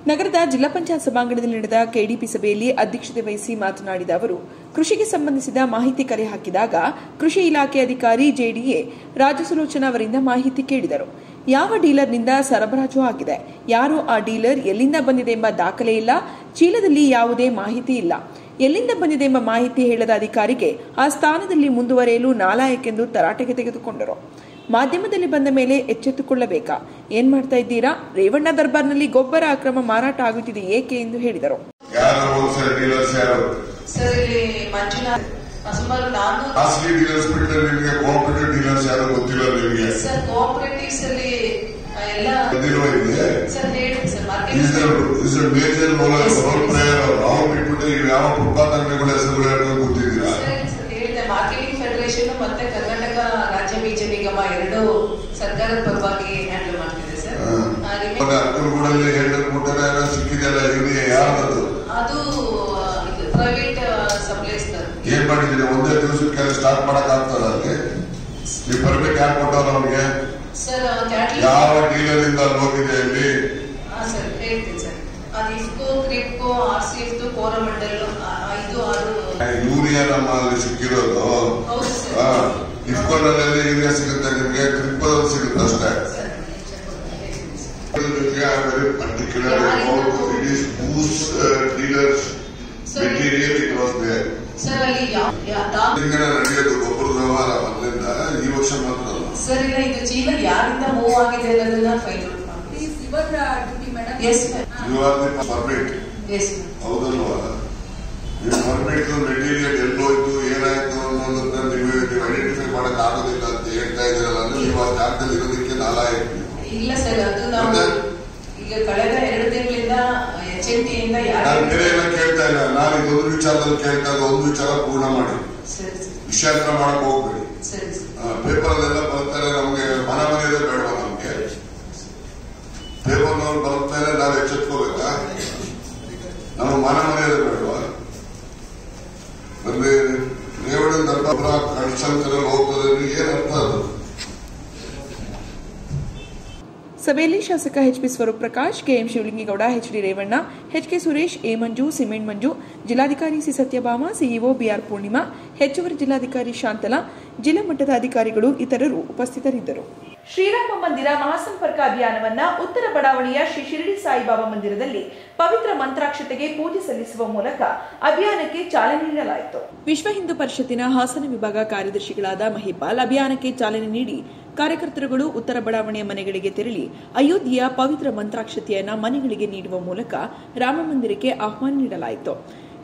ನಗರದ ಜಿಲ್ಲಾ ಪಂಚಾಯತ್ ಸಭಾಂಗಣದಲ್ಲಿ ನಡೆದ ಕೆಡಿಪಿ ಸಭೆಯಲ್ಲಿ ಅಧ್ಯಕ್ಷತೆ ವಹಿಸಿ ಮಾತನಾಡಿದ ಅವರು, ಕೃಷಿಗೆ ಸಂಬಂಧಿಸಿದ ಮಾಹಿತಿ ಕಲೆ ಹಾಕಿದಾಗ ಕೃಷಿ ಇಲಾಖೆ ಅಧಿಕಾರಿ ಜೆಡಿಎ ರಾಜಸುಲೋಚನಾ ಅವರಿಂದ ಮಾಹಿತಿ ಕೇಳಿದರು. ಯಾವ ಡೀಲರ್ನಿಂದ ಸರಬರಾಜು ಆಗಿದೆ, ಯಾರು ಆ ಡೀಲರ್, ಎಲ್ಲಿಂದ ಬಂದಿದೆ ಎಂಬ ದಾಖಲೆ ಇಲ್ಲ, ಚೀಲದಲ್ಲಿ ಯಾವುದೇ ಮಾಹಿತಿ ಇಲ್ಲ. ಎಲ್ಲಿಂದ ಬಂದಿದೆ ಎಂಬ ಮಾಹಿತಿ ಹೇಳದ ಅಧಿಕಾರಿಗೆ ಆ ಸ್ಥಾನದಲ್ಲಿ ಮುಂದುವರೆಯಲು ನಾಲಾಯಕೆಂದು ತರಾಟೆಗೆ ತೆಗೆದುಕೊಂಡರು. ಮಾಧ್ಯಮದಲ್ಲಿ ಬಂದ ಮೇಲೆ ಎಚ್ಚೆತ್ತುಕೊಳ್ಳಬೇಕಾ? ಏನ್ ಮಾಡ್ತಾ ಇದ್ದೀರಾ? ರೇವಣ್ಣ ದರ್ಬಾರ್ನಲ್ಲಿ ಗೊಬ್ಬರ ಅಕ್ರಮ ಮಾರಾಟ ಆಗುತ್ತಿದೆ ಏಕೆ ಎಂದು ಹೇಳಿದರು.
ಮಾರ್ಕೆಟಿಂಗ್ ಫೆಡರೇಷನ್ ಮತ್ತೆ ಕರ್ನಾಟಕ ರಾಜ್ಯ ಬೀಜ ನಿಗಮ ಎರಡು ಸರ್ಕಾರದ ಪರವಾಗಿ ಹ್ಯಾಂಡಲ್ ಮಾಡ್ತಿದೆ ಸರ್. ಅದು ಪ್ರೈವೇಟ್ ಸಪ್ಲೈಸ್
ಏನ್ ಮಾಡಿದ್ರೆ ಒಂದೇ ದಿವಸಕ್ಕೆ ಸ್ಟಾರ್ಟ್ ಮಾಡಕ್ ಆಗ್ತದ? ನೀವು ಪರ್ಮಿಟ್ ಯಾರು ಕೊಟ್ಟವ್ರು ಅವ್ರಿಗೆ?
ಸರ್
ಯಾವ ಡೀಲರ್ ಇಂದ ಹೋಗಿದೆ ಅಲ್ಲಿ?
ಸರ್ ಹೇಳ್ತೀನಿ ಸರ್. ಅದು ಇಫ್ಕೋ, ಕ್ರಿಪ್ಕೋ, RCF, ಕೋರಮಂಡಲ್ 5-6
ಯೂರಿಯಾ ನಮ್ಮಲ್ಲಿ ಸಿಕ್ಕಿರೋದು. ಇಫ್ಕೋನಲ್ಲಿ ಯೂರಿಯಾ ಸಿಗುತ್ತೆ ನಿಮ್ಗೆ, ಕ್ರಿಪ್ಕೋದಲ್ಲಿ ಸಿಗುತ್ತೆ ಅಷ್ಟೇ. Very particular about it is whose dealers material it was there. ನಡೆಯೋದು ಗೊಬ್ಬರದ ವ್ಯವಹಾರ ಮೊದಲಿಂದ ಈ ವರ್ಷ ಮಾತ್ರ ಅಲ್ಲ
ಸರ್. ಇಲ್ಲ, ಇದು ಚೀಲ ಯಾರಿಂದ ಮೂವ್ ಆಗಿದೆ ಅನ್ನೋದನ್ನ ಫೈಂಡ್ ಔಟ್ ಮಾಡಿ.
ಹೌದಲ್ವಾ? ಪರ್ಮಿಟ್ ಮೆಟೀರಿಯಲ್ ಎಲ್ಲೋಯ್ತು, ಏನಾಯ್ತು ಅನ್ನೋದನ್ನ ನೀವು ಐಡೆಂಟಿಫೈ ಮಾಡಕ್ ಆಗೋದಿಲ್ಲ ಅಂತ ಹೇಳ್ತಾ ಇದ್ರಲ್ಲ. ನೀವು ಆ ಜಾಗದಲ್ಲಿ ಇರೋದಕ್ಕೆ ನಾಲಾಯಕ.
ಇಲ್ಲ ಸರ್, ಅದು ನಾವು ಈಗ ಕಳೆದ 2 ತಿಂಗಳಿಂದ HMT-ಯಿಂದ
ಬೇರೆ ಎಲ್ಲ ಕೇಳ್ತಾ ಇಲ್ಲ. ನಾನು ಇದೊಂದು ವಿಚಾರದಲ್ಲಿ ಕೇಳ್ತಾ ಇದ್ದ, ಒಂದು ವಿಚಾರ ಪೂರ್ಣ ಮಾಡಿ, ವಿಷಯಾಂತರ ಮಾಡಕ್ ಹೋಗ್ಬೇಡಿ. ಪೇಪರ್ ಅಲ್ಲೆಲ್ಲ ಬರ್ತಾರೆ, ನಮ್ಗೆ ಮನ ಮನೆಯದೇ ಬೇಡವಾ? ನಮ್ಗೆ ಪೇಪರ್ನವ್ರು ಬರ್ತಾ ಇಲ್ಲ, ನಾವು ಎಚ್ಚೆತ್ಕೋಬೇಕಾ? ನಮ್ಗೆ ಮನ ಮನೆಯದೇ ಬೇಡವಾ? ಅಂದ್ರೆ ರೇವಣ್ಣ ದರ್ಬಾರ ಕಳ್ಸಂಕರಲ್ಲಿ ಹೋಗ್ತದೆ, ಏನ್ ಅರ್ಥ ಅದು?
ಸಭೆಯಲ್ಲಿ ಶಾಸಕ HP Swaroop Prakash, KM Shivalingegowda, HD Revanna, HK Suresh, A Manju, cement Manju, ಜಿಲ್ಲಾಧಿಕಾರಿ C Satyabhama, CEO BR Poornima, ಹೆಚ್ಚುವರಿ ಜಿಲ್ಲಾಧಿಕಾರಿ ಶಾಂತಲಾ, ಜಿಲ್ಲಾ ಮಟ್ಟದ ಅಧಿಕಾರಿಗಳು ಇತರರು ಉಪಸ್ಥಿತರಿದ್ದರು. ಶ್ರೀರಾಮ ಮಂದಿರ ಮಹಾಸಂಪರ್ಕ ಅಭಿಯಾನವನ್ನ ಉತ್ತರ ಬಡಾವಣೆಯ ಶ್ರೀ ಶಿರಡಿ ಸಾಯಿಬಾಬಾ ಮಂದಿರದಲ್ಲಿ ಪವಿತ್ರ ಮಂತ್ರಾಕ್ಷತೆಗೆ ಪೂಜೆ ಸಲ್ಲಿಸುವ ಮೂಲಕ ಅಭಿಯಾನಕ್ಕೆ ಚಾಲನೆ ನೀಡಲಾಯಿತು. ವಿಶ್ವ ಹಿಂದೂ ಪರಿಷತ್ತಿನ ಹಾಸನ ವಿಭಾಗ ಕಾರ್ಯದರ್ಶಿಗಳಾದ ಮಹಿಪಾಲ್ ಅಭಿಯಾನಕ್ಕೆ ಚಾಲನೆ ನೀಡಿ ಕಾರ್ಯಕರ್ತರುಗಳು ಉತ್ತರ ಬಡಾವಣೆಯ ಮನೆಗಳಿಗೆ ತೆರಳಿ ಅಯೋಧ್ಯೆಯ ಪವಿತ್ರ ಮಂತ್ರಾಕ್ಷತೆಯನ್ನ ಮನೆಗಳಿಗೆ ನೀಡುವ ಮೂಲಕ ರಾಮ ಮಂದಿರಕ್ಕೆ ಆಹ್ವಾನ ನೀಡಲಾಯಿತು.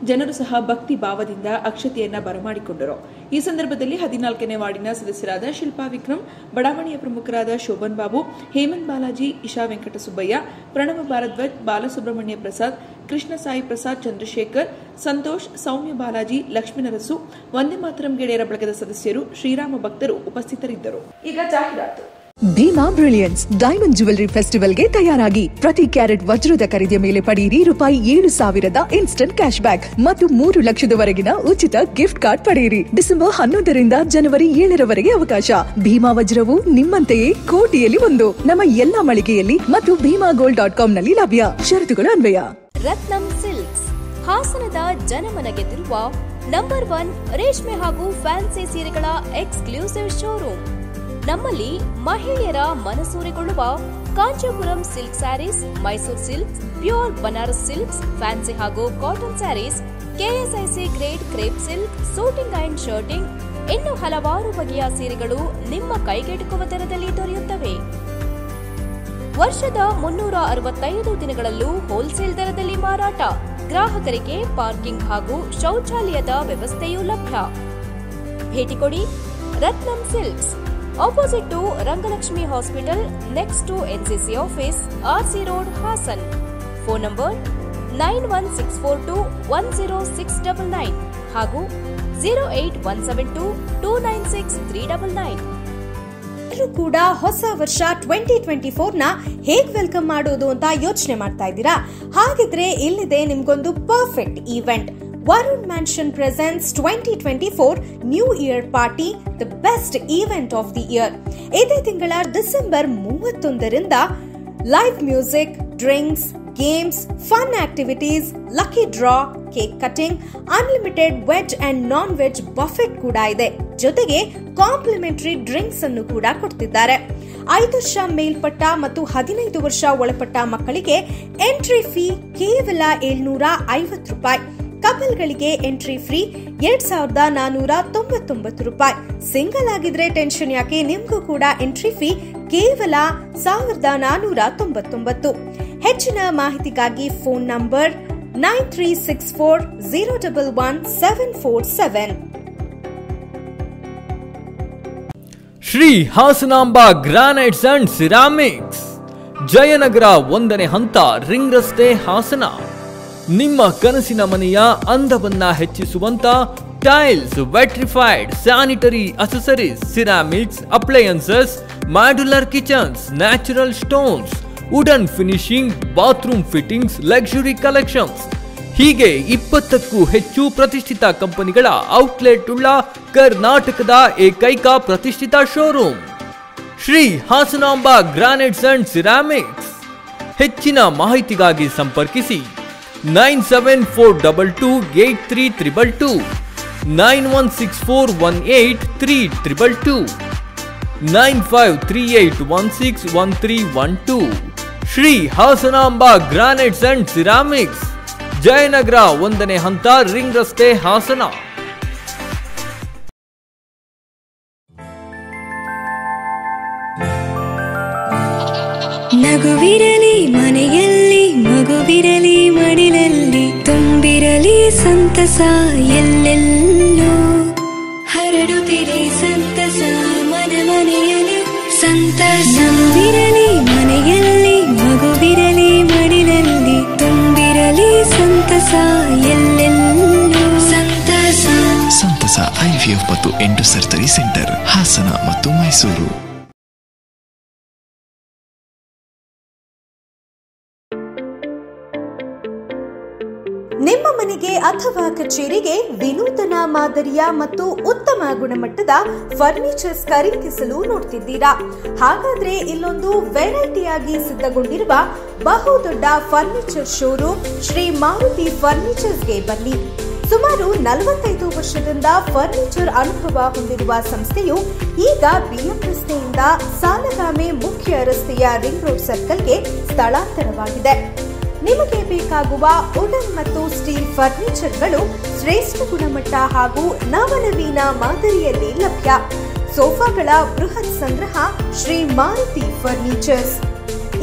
ಜನರು ಸಹ ಭಕ್ತಿ ಭಾವದಿಂದ ಅಕ್ಷತೆಯನ್ನ ಬರಮಾಡಿಕೊಂಡರು. ಈ ಸಂದರ್ಭದಲ್ಲಿ 14ನೇ ವಾರ್ಡಿನ ಸದಸ್ಯರಾದ ಶಿಲ್ಪಾ ವಿಕ್ರಮ್, ಬಡಾವಣೆಯ ಪ್ರಮುಖರಾದ ಶೋಭನ್ ಬಾಬು, ಹೇಮಂತ್ ಬಾಲಾಜಿ, ಇಶಾ ವೆಂಕಟಸುಬ್ಬಯ್ಯ, ಪ್ರಣವ ಭಾರದ್ವಾಜ್, ಬಾಲಸುಬ್ರಹ್ಮಣ್ಯ ಪ್ರಸಾದ್, ಕೃಷ್ಣ ಸಾಯಿ ಪ್ರಸಾದ್, ಚಂದ್ರಶೇಖರ್, ಸಂತೋಷ್, ಸೌಮ್ಯ ಬಾಲಾಜಿ, ಲಕ್ಷ್ಮೀನರಸು, ವಂದೇ ಮಾತರಂ ಗೆಳೆಯರ ಬಳಗದ ಸದಸ್ಯರು, ಶ್ರೀರಾಮ ಭಕ್ತರು ಉಪಸ್ಥಿತರಿದ್ದರು. ಈಗ ಜಾಹೀರಾತು.
ಭೀಮಾ ಬ್ರಿಲಿಯನ್ಸ್ ಡೈಮಂಡ್ ಜ್ಯುವೆಲರಿ ಫೆಸ್ಟಿವಲ್ಗೆ ತಯಾರಾಗಿ ಪ್ರತಿ ಕ್ಯಾರೆಟ್ ವಜ್ರದ ಖರೀದಿಯ ಮೇಲೆ ಪಡೆಯಿರಿ ₹7,000 ಇನ್ಸ್ಟಂಟ್ ಕ್ಯಾಶ್ ಬ್ಯಾಕ್ ಮತ್ತು 3 ಲಕ್ಷದವರೆಗಿನ ಉಚಿತ ಗಿಫ್ಟ್ ಕಾರ್ಡ್ ಪಡೆಯಿರಿ. ಡಿಸೆಂಬರ್ 11ರಿಂದ ಜನವರಿ 7ರವರೆಗೆ ಅವಕಾಶ. ಭೀಮಾ ವಜ್ರವು ನಿಮ್ಮಂತೆಯೇ ಕೋಟಿಯಲ್ಲಿ ಒಂದು. ನಮ್ಮ ಎಲ್ಲಾ ಮಳಿಗೆಯಲ್ಲಿ ಮತ್ತು bhimagold.com ನಲ್ಲಿ ಲಭ್ಯ. ಷರತ್ತುಗಳು ಅನ್ವಯ.
ರತ್ನಂ ಸಿಲ್ಕ್ಸ್ ಹಾಸನದ ಜನಮನ ಗೆದ್ದಿರುವ ನಂಬರ್ 1 ರೇಷ್ಮೆ ಹಾಗೂ ಫ್ಯಾನ್ಸಿ ಸೀರೆಗಳ ಎಕ್ಸ್ಕ್ಲೂಸಿವ್ ಶೋರೂಮ್. ನಮ್ಮಲ್ಲಿ ಮಹಿಳೆಯರ ಮನಸೂರೆಗೊಳ್ಳುವ Kanchipuram silk sarees, Mysuru silks, pure Banaras silks, fancy ಹಾಗೂ cotton sarees, KSIC grade crepe silk, suiting and shirting, ಇನ್ನು ಹಲವಾರು ಬಗೆಯ ಸೀರೆಗಳು ನಿಮ್ಮ ಕೈಗೆಟುಕುವ ದರದಲ್ಲಿ ದೊರೆಯುತ್ತವೆ. ವರ್ಷದ 365 ದಿನಗಳಲ್ಲೂ ಹೋಲ್ಸೇಲ್ ದರದಲ್ಲಿ ಮಾರಾಟ. ಗ್ರಾಹಕರಿಗೆ ಪಾರ್ಕಿಂಗ್ ಹಾಗೂ ಶೌಚಾಲಯದ ವ್ಯವಸ್ಥೆಯೂ ಲಭ್ಯ. ಭೇಟಿ ಕೊಡಿ Ratnam silks, opposite to Rangalakshmi hospital, next to NCC office, RC road, Hassan. Phone number 9164210699 ಹಾಗೂ 08172296399.
ಎಲ್ಲರೂ ಕೂಡ ಹೊಸ ವರ್ಷ 2024ನ ಹೇಗ್ ವೆಲ್ಕಮ್ ಮಾಡೋದು ಅಂತ ಯೋಚನೆ ಮಾಡ್ತಾ ಇದ್ದೀರಾ? ಹಾಗಿದ್ರೆ ಇಲ್ಲಿದೆ ನಿಮ್ಗೊಂದು perfect event. Varun Mansion presents 2024 New Year Party, the best event of the year. ಇದೇ ತಿಂಗಳ ಡಿಸೆಂಬರ್ 31ರಿಂದ live music, drinks, games, fun activities, lucky draw, cake cutting, unlimited veg and non veg buffet ಕೂಡ ಇದೆ. ಜೊತೆಗೆ complementary drinks ಅನ್ನು ಕೂಡ ಕೊಡ್ತಿದ್ದಾರೆ. 5 ವರ್ಷ ಮೇಲ್ಪಟ್ಟ ಮತ್ತು 15 ವರ್ಷ ಒಳಪಟ್ಟ ಮಕ್ಕಳಿಗೆ ಎಂಟ್ರಿ ಫೀ ಕೇವಲ ₹750. ಕಪಲ್ಗಳಿಗೆ ಎಂಟ್ರಿ ಫ್ರೀ ₹2,499. ಸಿಂಗಲ್ ಆಗಿದ್ರೆ ಟೆನ್ಷನ್ ಯಾಕೆ, ನಿಮ್ಗೂ ಕೂಡ ಎಂಟ್ರಿ ಫೀ ಕೇವಲ ₹1,499. ಹೆಚ್ಚಿನ ಮಾಹಿತಿಗಾಗಿ phone number 9364011747.
Shri Hasanamba granites and ceramics, Jayanagar 1ನೇ ಹಂತ, ರಿಂಗ್ ರಸ್ತೆ, ಹಾಸನ. ನಿಮ್ಮ ಕನಸಿನ ಮನೆಯ ಅಂದವನ್ನ ಹೆಚ್ಚಿಸುವಂತ tiles, vitrified, sanitary accessories, ceramics, appliances, modular kitchens, natural stones, wooden finishing, bathroom fittings, luxury collections, ಹೀಗೆ 20ಕ್ಕೂ ಹೆಚ್ಚು ಪ್ರತಿಷ್ಠಿತ ಕಂಪನಿಗಳ ಔಟ್ಲೆಟ್ ಉಳ್ಳ ಕರ್ನಾಟಕದ ಏಕೈಕ ಪ್ರತಿಷ್ಠಿತ showroom Shri Hasanamba granites and ceramics. ಹೆಚ್ಚಿನ ಮಾಹಿತಿಗಾಗಿ ಸಂಪರ್ಕಿಸಿ 9742283322, 9164183222, 9538161312. Shri Hasanamba granites and ceramics, Jayanagar 1ನೇ ಹಂತ, ರಿಂಗ್ ರಸ್ತೆ, ಹಾಸನ.
ನಗುವಿರಲಿ ಮನೆಯಲ್ಲಿ, ಮಗುವಿರಲಿ ಮಡಿಲಲ್ಲಿ, ತುಂಬಿರಲಿ ಸಂತಸ ಎಲ್ಲೆಲ್ಲೂ, ಹರಡುತ್ತಿರಿ ಸಂತಸ ಮನ ಮನೆಯಲ್ಲಿ ಸಂತಸ. ನಗುವಿರಲಿ ಮನೆಯಲ್ಲಿ, ಮಗುವಿರಲಿ ಮಡಿಲಲ್ಲಿ, ತುಂಬಿರಲಿ ಸಂತಸ ಎಲ್ಲೆಲ್ಲೂ ಸಂತಸ.
ಸಂತಸ IVF ಮತ್ತು ಎಂಡೋ ಸರ್ಜರಿ ಸೆಂಟರ್, ಹಾಸನ ಮತ್ತು ಮೈಸೂರು.
ನಿಮ್ಮ ಮನೆಗೆ ಅಥವಾ ಕಚೇರಿಗೆ ವಿನೂತನ ಮಾದರಿಯ ಮತ್ತು ಉತ್ತಮ ಗುಣಮಟ್ಟದ ಫರ್ನಿಚರ್ಸ್ ಖರೀದಿಸಲು ನೋಡ್ತಿದ್ದೀರಾ? ಹಾಗಾದ್ರೆ ಇಲ್ಲೊಂದು ವೆರೈಟಿಯಾಗಿ ಸಿದ್ಧಗೊಂಡಿರುವ ಬಹುದೊಡ್ಡ ಫರ್ನಿಚರ್ ಶೋರೂಮ್ ಶ್ರೀ ಮಾರುತಿ ಫರ್ನಿಚರ್ಸ್ಗೆ ಬನ್ನಿ. ಸುಮಾರು 45 ವರ್ಷದಿಂದ ಫರ್ನಿಚರ್ ಅನುಭವ ಹೊಂದಿರುವ ಸಂಸ್ಥೆಯು ಈಗ ಬಿಎಂ ರಸ್ತೆಯಿಂದ ಸಾಲಗಾಮೆ ಮುಖ್ಯ ರಸ್ತೆಯ ರಿಂಗ್ ರೋಡ್ ಸರ್ಕಲ್ಗೆ ಸ್ಥಳಾಂತರವಾಗಿದೆ. ನಿಮಗೆ ಬೇಕಾಗುವ ವುಡನ್ ಮತ್ತು ಸ್ಟೀಲ್ ಫರ್ನಿಚರ್ಗಳು ಶ್ರೇಷ್ಠ ಗುಣಮಟ್ಟ ಹಾಗೂ ನವನವೀನ ಮಾದರಿಯಲ್ಲಿ ಲಭ್ಯ. ಸೋಫಾಗಳ ಬೃಹತ್ ಸಂಗ್ರಹ ಶ್ರೀ ಮಾರುತಿ ಫರ್ನಿಚರ್ಸ್.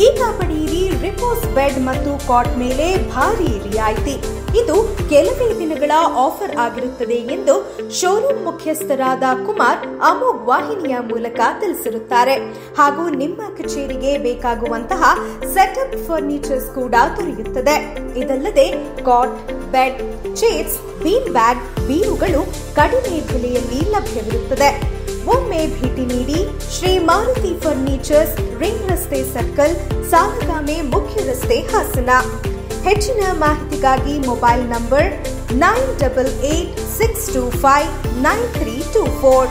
ಈಗ ಪಡೆಯಿರಿ ರಿಪೋಸ್ ಬೆಡ್ ಮತ್ತು ಕಾಟ್ ಮೇಲೆ ಭಾರಿ ರಿಯಾಯಿತಿ. ಇದು ಕೆಲವೇ ದಿನಗಳ ಆಫರ್ ಆಗಿರುತ್ತದೆ ಎಂದು ಶೋರೂಮ್ ಮುಖ್ಯಸ್ಥರಾದ ಕುಮಾರ್ ಅಮೋಘ್ ವಾಹಿನಿಯ ಮೂಲಕ ತಿಳಿಸಿರುತ್ತಾರೆ. ಹಾಗೂ ನಿಮ್ಮ ಕಚೇರಿಗೆ ಬೇಕಾಗುವಂತಹ ಸೆಟಪ್ ಫರ್ನಿಚರ್ಸ್ ಕೂಡ ದೊರೆಯುತ್ತದೆ. ಇದಲ್ಲದೆ ಕಾಟ್, ಬೆಡ್, ಚೇರ್ಸ್, ಬೀನ್ ಬ್ಯಾಗ್, ಬೀರುಗಳು ಕಡಿಮೆ ಬೆಲೆಯಲ್ಲಿ ಲಭ್ಯವಿರುತ್ತದೆ. ಒಮ್ಮೆ ಭೇಟಿ ನೀಡಿ ಶ್ರೀ ಮಾರುತಿ ಫರ್ನಿಚರ್ಸ್, ರಿಂಗ್ ರಸ್ತೆ ಸರ್ಕಲ್, ಸಾಲಗಾಮೆ ಮುಖ್ಯ ರಸ್ತೆ, ಹಾಸನ. ಹೆಚ್ಚಿನ ಮಾಹಿತಿಗಾಗಿ ಮೊಬೈಲ್ ನಂಬರ್ 9886259324.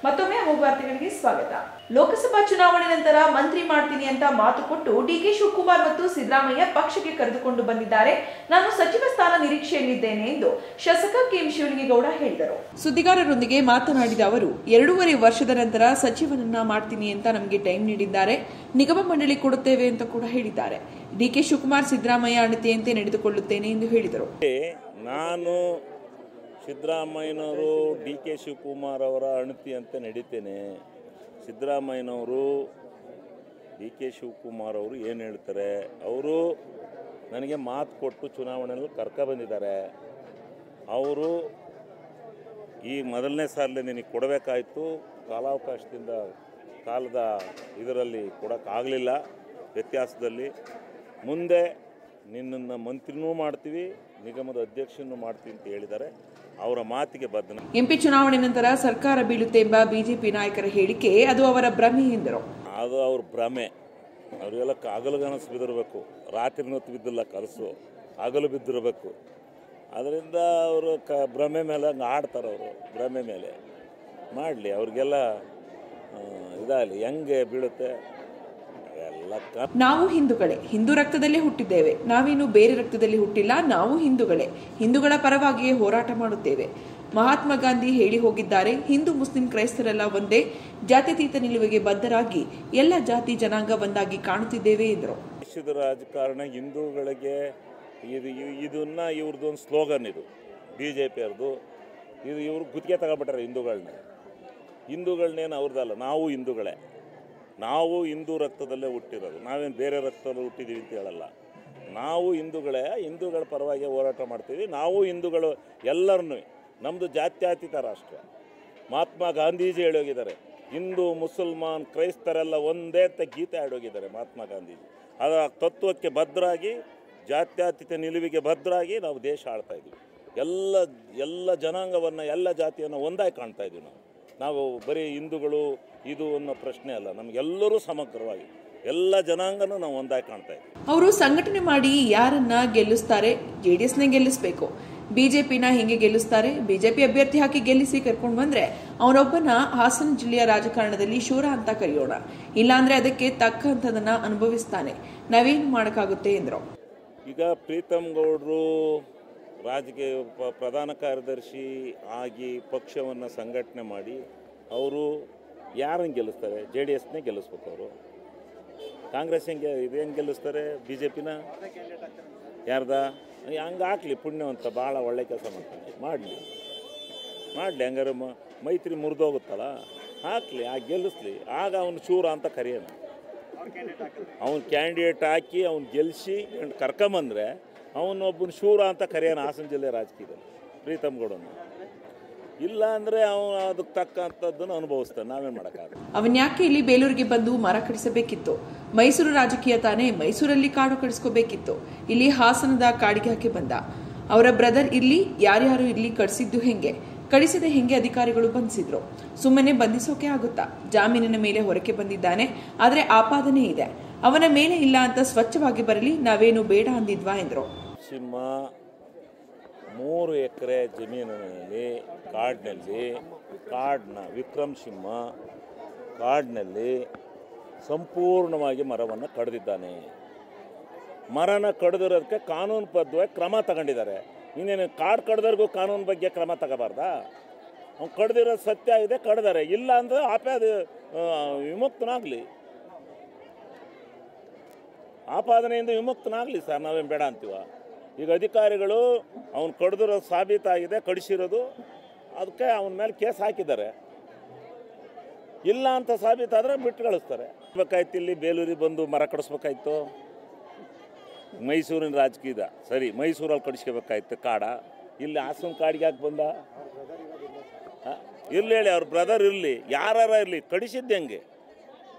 ಮತ್ತೊಮ್ಮೆ ಅಮೋಘ ವಾರ್ತೆಗಳಿಗೆ ಸ್ವಾಗತ. ಲೋಕಸಭಾ ಚುನಾವಣೆ ನಂತರ ಮಂತ್ರಿ ಮಾಡ್ತೀನಿ ಅಂತ ಮಾತು ಕೊಟ್ಟು ಡಿಕೆ ಶಿವಕುಮಾರ್ ಮತ್ತು ಸಿದ್ದರಾಮಯ್ಯ ಪಕ್ಷಕ್ಕೆ ಕರೆದುಕೊಂಡು ಬಂದಿದ್ದಾರೆ. ನಾನು ಸಚಿವ ಸ್ಥಾನ ನಿರೀಕ್ಷೆಯಲ್ಲಿದ್ದೇನೆ ಎಂದು ಶಾಸಕ ಕೆಎಂ ಶಿವಲಿಂಗೇಗೌಡ ಹೇಳಿದರು. ಸುದ್ದಿಗಾರರೊಂದಿಗೆ ಮಾತನಾಡಿದ ಅವರು, 2.5 ವರ್ಷದ ನಂತರ ಸಚಿವನನ್ನ ಮಾಡ್ತೀನಿ ಅಂತ ನಮಗೆ ಟೈಮ್ ನೀಡಿದ್ದಾರೆ. ನಿಗಮ ಮಂಡಳಿ ಕೊಡುತ್ತೇವೆ ಅಂತ ಕೂಡ ಹೇಳಿದ್ದಾರೆ. ಡಿಕೆ ಶಿವಕುಮಾರ್ ಸಿದ್ದರಾಮಯ್ಯ ಅಣತಿಯಂತೆ ನಡೆದುಕೊಳ್ಳುತ್ತೇನೆ ಎಂದು ಹೇಳಿದರು.
ನಾನು ಸಿದ್ದರಾಮಯ್ಯನವರು ಡಿ ಕೆ ಶಿವಕುಮಾರ್ ಅವರ ಅಣತಿಯಂತೆ ನಡೀತೇನೆ. ಸಿದ್ದರಾಮಯ್ಯನವರು ಡಿ ಕೆ ಶಿವಕುಮಾರ್ ಅವರು ಏನು ಹೇಳ್ತಾರೆ, ಅವರು ನನಗೆ ಮಾತು ಕೊಟ್ಟು ಚುನಾವಣೆಯಲ್ಲಿ ಬಂದಿದ್ದಾರೆ. ಅವರು ಈ ಮೊದಲನೇ ಸಾಲಲ್ಲಿ ನಿನಗೆ ಕೊಡಬೇಕಾಯಿತು, ಕಾಲಾವಕಾಶದಿಂದ ಕಾಲದ ಇದರಲ್ಲಿ ಕೊಡೋಕ್ಕಾಗಲಿಲ್ಲ, ವ್ಯತ್ಯಾಸದಲ್ಲಿ ಮುಂದೆ ನಿನ್ನನ್ನು ಮಂತ್ರಿನೂ ಮಾಡ್ತೀವಿ, ನಿಗಮದ ಅಧ್ಯಕ್ಷನೂ ಮಾಡ್ತೀವಿ ಅಂತ ಹೇಳಿದ್ದಾರೆ. ಅವರ ಮಾತಿಗೆ ಬದ್ಧ.
ಎಂಪಿ ಚುನಾವಣೆ ನಂತರ ಸರ್ಕಾರ ಬೀಳುತ್ತೆ ಎಂಬ ಬಿಜೆಪಿ ನಾಯಕರ ಹೇಳಿಕೆ ಅದು ಅವರ ಭ್ರಮೆ ಎಂದರು.
ಅದು ಅವ್ರ ಭ್ರಮೆ. ಅವರಿಗೆಲ್ಲ ಹಗಲು ಕನಸು ಬಿದ್ದಿರಬೇಕು, ರಾತ್ರಿ ಹೊತ್ತು ಬಿದ್ದಿಲ್ಲ, ಕನಸು ಹಗಲು ಬಿದ್ದಿರಬೇಕು. ಅದರಿಂದ ಅವರು ಭ್ರಮೆ ಮೇಲೆ ಹಂಗೆ ಆಡ್ತಾರೆ. ಅವರು ಭ್ರಮೆ ಮೇಲೆ ಮಾಡಲಿ, ಅವ್ರಿಗೆಲ್ಲ ಇದಾಗಲಿ. ಹೆಂಗೆ ಬೀಳುತ್ತೆ
ನಾವು ಹಿಂದೂಗಳೇ, ಹಿಂದೂ ರಕ್ತದಲ್ಲೇ ಹುಟ್ಟಿದ್ದೇವೆ. ನಾವೇನು ಬೇರೆ ರಕ್ತದಲ್ಲಿ ಹುಟ್ಟಿಲ್ಲ. ನಾವು ಹಿಂದೂಗಳೇ, ಹಿಂದೂಗಳ ಪರವಾಗಿಯೇ ಹೋರಾಟ ಮಾಡುತ್ತೇವೆ. ಮಹಾತ್ಮ ಗಾಂಧಿ ಹೇಳಿ ಹೋಗಿದ್ದಾರೆ, ಹಿಂದೂ ಮುಸ್ಲಿಂ ಕ್ರೈಸ್ತರೆಲ್ಲ ಒಂದೇ, ಜಾತ್ಯತೀತ ನಿಲುವಿಗೆ ಬದ್ಧರಾಗಿ ಎಲ್ಲ ಜಾತಿ ಜನಾಂಗ ಒಂದಾಗಿ ಕಾಣುತ್ತಿದ್ದೇವೆ ಎಂದರು.
ದೇಶದ ರಾಜಕಾರಣ ಹಿಂದೂಗಳಿಗೆ ಇದನ್ನ ಇವ್ರದ್ದೊಂದು ಸ್ಲೋಗನ್. ಇದು BJP ಅವ್ರದ್ದು. ಇದು ಇವರು ಗುತ್ತಿಗೆ ತಗೊಬಿಟ್ಟಾರೆ ಹಿಂದೂಗಳನ್ನೇನು ಅವ್ರದ್ದಲ್ಲ. ನಾವು ಹಿಂದೂಗಳೇ, ನಾವು ಹಿಂದೂ ರಕ್ತದಲ್ಲೇ ಹುಟ್ಟಿರೋದು. ನಾವೇನು ಬೇರೆ ರಕ್ತದಲ್ಲಿ ಹುಟ್ಟಿದ್ದೀವಿ ಅಂತ ಹೇಳಲ್ಲ. ನಾವು ಹಿಂದೂಗಳೇ, ಹಿಂದೂಗಳ ಪರವಾಗಿ ಹೋರಾಟ ಮಾಡ್ತೀವಿ. ನಾವು ಹಿಂದೂಗಳು ಎಲ್ಲರನ್ನೂ, ನಮ್ಮದು ಜಾತ್ಯತೀತ ರಾಷ್ಟ್ರ. ಮಹಾತ್ಮ ಗಾಂಧೀಜಿ ಹೇಳೋಗಿದ್ದಾರೆ, ಹಿಂದೂ ಮುಸಲ್ಮಾನ್ ಕ್ರೈಸ್ತರೆಲ್ಲ ಒಂದೇ ಅಂತ ಗೀತೆ ಆಡೋಗಿದ್ದಾರೆ ಮಹಾತ್ಮ ಗಾಂಧೀಜಿ. ಅದರ ತತ್ವಕ್ಕೆ ಬದ್ಧರಾಗಿ, ಜಾತ್ಯತೀತ ನಿಲುವಿಗೆ ಬದ್ಧರಾಗಿ ನಾವು ದೇಶ ಆಳ್ತಾ ಇದ್ದೀವಿ. ಎಲ್ಲ ಜನಾಂಗವನ್ನು, ಎಲ್ಲ ಜಾತಿಯನ್ನು ಒಂದಾಗಿ ಕಾಣ್ತಾ ಇದ್ದೀವಿ. ನಾವು ಬರೀ ಹಿಂದೂಗಳು ಇದು ಅನ್ನೋ ಪ್ರಶ್ನೆ ಅಲ್ಲ, ನಮಗೆಲ್ಲರೂ ಸಮಗ್ರವಾಗಿ ಎಲ್ಲ ಜನಾಂಗನೂ ನಾವು ಒಂದಾಗಿ ಕಾಣ್ತಾ ಇದ್ದೀವಿ.
ಅವರು ಸಂಘಟನೆ ಮಾಡಿ ಯಾರನ್ನ ಗೆಲ್ಲಿಸ್ತಾರೆ, JDSನ ಗೆಲ್ಲಿಸಬೇಕು, ಬಿಜೆಪಿನ ಹಿಂಗೆ ಗೆಲ್ಲಿಸ್ತಾರೆ, ಬಿಜೆಪಿ ಅಭ್ಯರ್ಥಿ ಹಾಕಿ ಗೆಲ್ಲಿಸಿ ಕರ್ಕೊಂಡು ಬಂದ್ರೆ ಅವನೊಬ್ಬನ ಹಾಸನ ಜಿಲ್ಲೆಯ ರಾಜಕಾರಣದಲ್ಲಿ ಶೂರ ಅಂತ ಕರೆಯೋಣ, ಇಲ್ಲಾಂದ್ರೆ ಅದಕ್ಕೆ ತಕ್ಕಂಥದನ್ನ ಅನುಭವಿಸ್ತಾನೆ. ನಾವೇನು ಮಾಡೋಕ್ಕಾಗುತ್ತೆ ಎಂದರು.
ಈಗ ಪ್ರೀತಮ್ ಗೌಡರು ರಾಜಕೀಯ ಪ್ರಧಾನ ಕಾರ್ಯದರ್ಶಿ ಆಗಿ ಪಕ್ಷವನ್ನು ಸಂಘಟನೆ ಮಾಡಿ ಅವರು ಯಾರನ್ನು ಗೆಲ್ಲಿಸ್ತಾರೆ? JDSನೇ ಗೆಲ್ಲಿಸ್ಬೇಕು. ಅವರು ಕಾಂಗ್ರೆಸ್ ಹೆಂಗೆ ಗೆಲ್ಲಿಸ್ತಾರೆ? BJPನ ಯಾರ್ದ? ಹಂಗೆ ಹಾಕ್ಲಿ, ಪುಣ್ಯವಂತ ಭಾಳ ಒಳ್ಳೆ ಕೆಲಸ ಮಾಡ್ತಾನೆ, ಮಾಡಲಿ. ಹಂಗಾರೆ ಮೈತ್ರಿ ಮುರಿದೋಗುತ್ತಲ್ಲ, ಹಾಕಲಿ, ಗೆಲ್ಲಿಸ್ಲಿ. ಆಗ ಅವನು ಶೂರ ಅಂತ ಕರೆಯೋಣ. ಅವನು ಕ್ಯಾಂಡಿಡೇಟ್ ಹಾಕಿ ಅವ್ನು ಗೆಲ್ಲಿಸಿ ಕರ್ಕೊಂಬಂದರೆ ಅವನೊಬ್ಬನ ಶೂರ ಅಂತ ಕರೆಯೋಣ ಹಾಸನ ಜಿಲ್ಲೆ ರಾಜಕೀಯದಲ್ಲಿ ಪ್ರೀತಮ್ ಗೌಡನ. ಇಲ್ಲ ಅಂದರೆ ಅವನು ಅದಕ್ಕೆ ತಕ್ಕಂಥದ್ದನ್ನು ಅನುಭವಿಸ್ತಾನೆ. ನಾವೇನು ಮಾಡೋಕ್ಕಾಗಲ್ಲ.
ಅವನ್ಯಾಕೆ ಇಲ್ಲಿ ಬೇಲೂರಿಗೆ ಬಂದು ಮರ ಕಡಿಸಬೇಕಿತ್ತು? ಮೈಸೂರು ರಾಜಕೀಯ ತಾನೇ, ಮೈಸೂರಲ್ಲಿ ಕಾಡು ಕಡಿಸ್ಕೋಬೇಕಿತ್ತು. ಇಲ್ಲಿ ಹಾಸನದ ಕಾಡಿಗೆ ಹಾಕಿ ಬಂದ. ಅವರ ಬ್ರದರ್ ಇಲ್ಲಿ, ಯಾರ್ಯಾರು ಇಲ್ಲಿ ಕಡಿಸಿದ್ದು ಹೆಂಗೆ, ಕಳಿಸದೆ ಹೆಂಗೆ ಅಧಿಕಾರಿಗಳು ಬಂಧಿಸಿದ್ರು? ಸುಮ್ಮನೆ ಬಂಧಿಸೋಕೆ ಆಗುತ್ತಾ? ಜಾಮೀನಿನ ಮೇಲೆ ಹೊರಕ್ಕೆ ಬಂದಿದ್ದಾನೆ, ಆದರೆ ಆಪಾದನೆ ಇದೆ. ಅವನ ಮೇಲೆ ಇಲ್ಲ ಅಂತ ಸ್ವಚ್ಛವಾಗಿ ಬರಲಿ, ನಾವೇನು ಬೇಡ ಅಂದಿದ್ವಾ ಎಂದರು.
ಸಿಂಹ 3 ಎಕರೆ ಜಮೀನಿನಲ್ಲಿ ಕಾಡಿನ ವಿಕ್ರಮ್ ಸಿಂಹ ಕಾಡಿನಲ್ಲಿ ಸಂಪೂರ್ಣವಾಗಿ ಮರವನ್ನು ಕಡಿದಿದ್ದಾನೆ. ಮರನ ಕಡಿದಿರೋದಕ್ಕೆ ಕಾನೂನುಬದ್ಧವಾಗಿ ಕ್ರಮ ತಗೊಂಡಿದ್ದಾರೆ. ಇನ್ನೇನು ಕಾರ್ಡ್ ಕಡ್ದವ್ರಿಗೂ ಕಾನೂನು ಬಗ್ಗೆ ಕ್ರಮ ತಗೋಬಾರ್ದಾ? ಅವ್ನು ಕಡ್ದಿರೋದು ಸತ್ಯ ಆಗಿದೆ, ಕಡ್ದಾರೆ, ಇಲ್ಲ ಅಂದರೆ ಅದು ವಿಮುಕ್ತನಾಗಲಿ, ಆಪಾದನೆಯಿಂದ ವಿಮುಕ್ತನಾಗಲಿ ಸರ್, ನಾವೇನು ಬೇಡ ಅಂತೀವ. ಈಗ ಅಧಿಕಾರಿಗಳು ಅವ್ನು ಕಡ್ದಿರೋದು ಸಾಬೀತಾಗಿದೆ, ಕಡಿಸಿರೋದು, ಅದಕ್ಕೆ ಅವನ ಮೇಲೆ ಕೇಸ್ ಹಾಕಿದ್ದಾರೆ. ಇಲ್ಲ ಅಂತ ಸಾಬೀತಾದರೆ ಬಿಟ್ಟು ಕಳಿಸ್ತಾರೆ. ಬೇಕಾಯ್ತು ಇಲ್ಲಿ ಬೇಲೂರಿಗೆ ಬಂದು ಮರ ಕಡಿಸ್ಬೇಕಾಯ್ತು, ಮೈಸೂರಿನ ರಾಜಕೀಯದ ಸರಿ, ಮೈಸೂರಲ್ಲಿ ಕಡಿಸ್ಕೋಬೇಕಾಯ್ತು ಕಾಡ, ಇಲ್ಲಿ ಹಾಸನ ಕಾಡಿಗೆ ಯಾಕೆ ಬಂದ? ಇರಲಿ ಹೇಳಿ, ಅವ್ರ ಬ್ರದರ್ ಇರಲಿ, ಯಾರ ಇರಲಿ, ಕಡಿಸಿದ್ದು ಹೆಂಗೆ?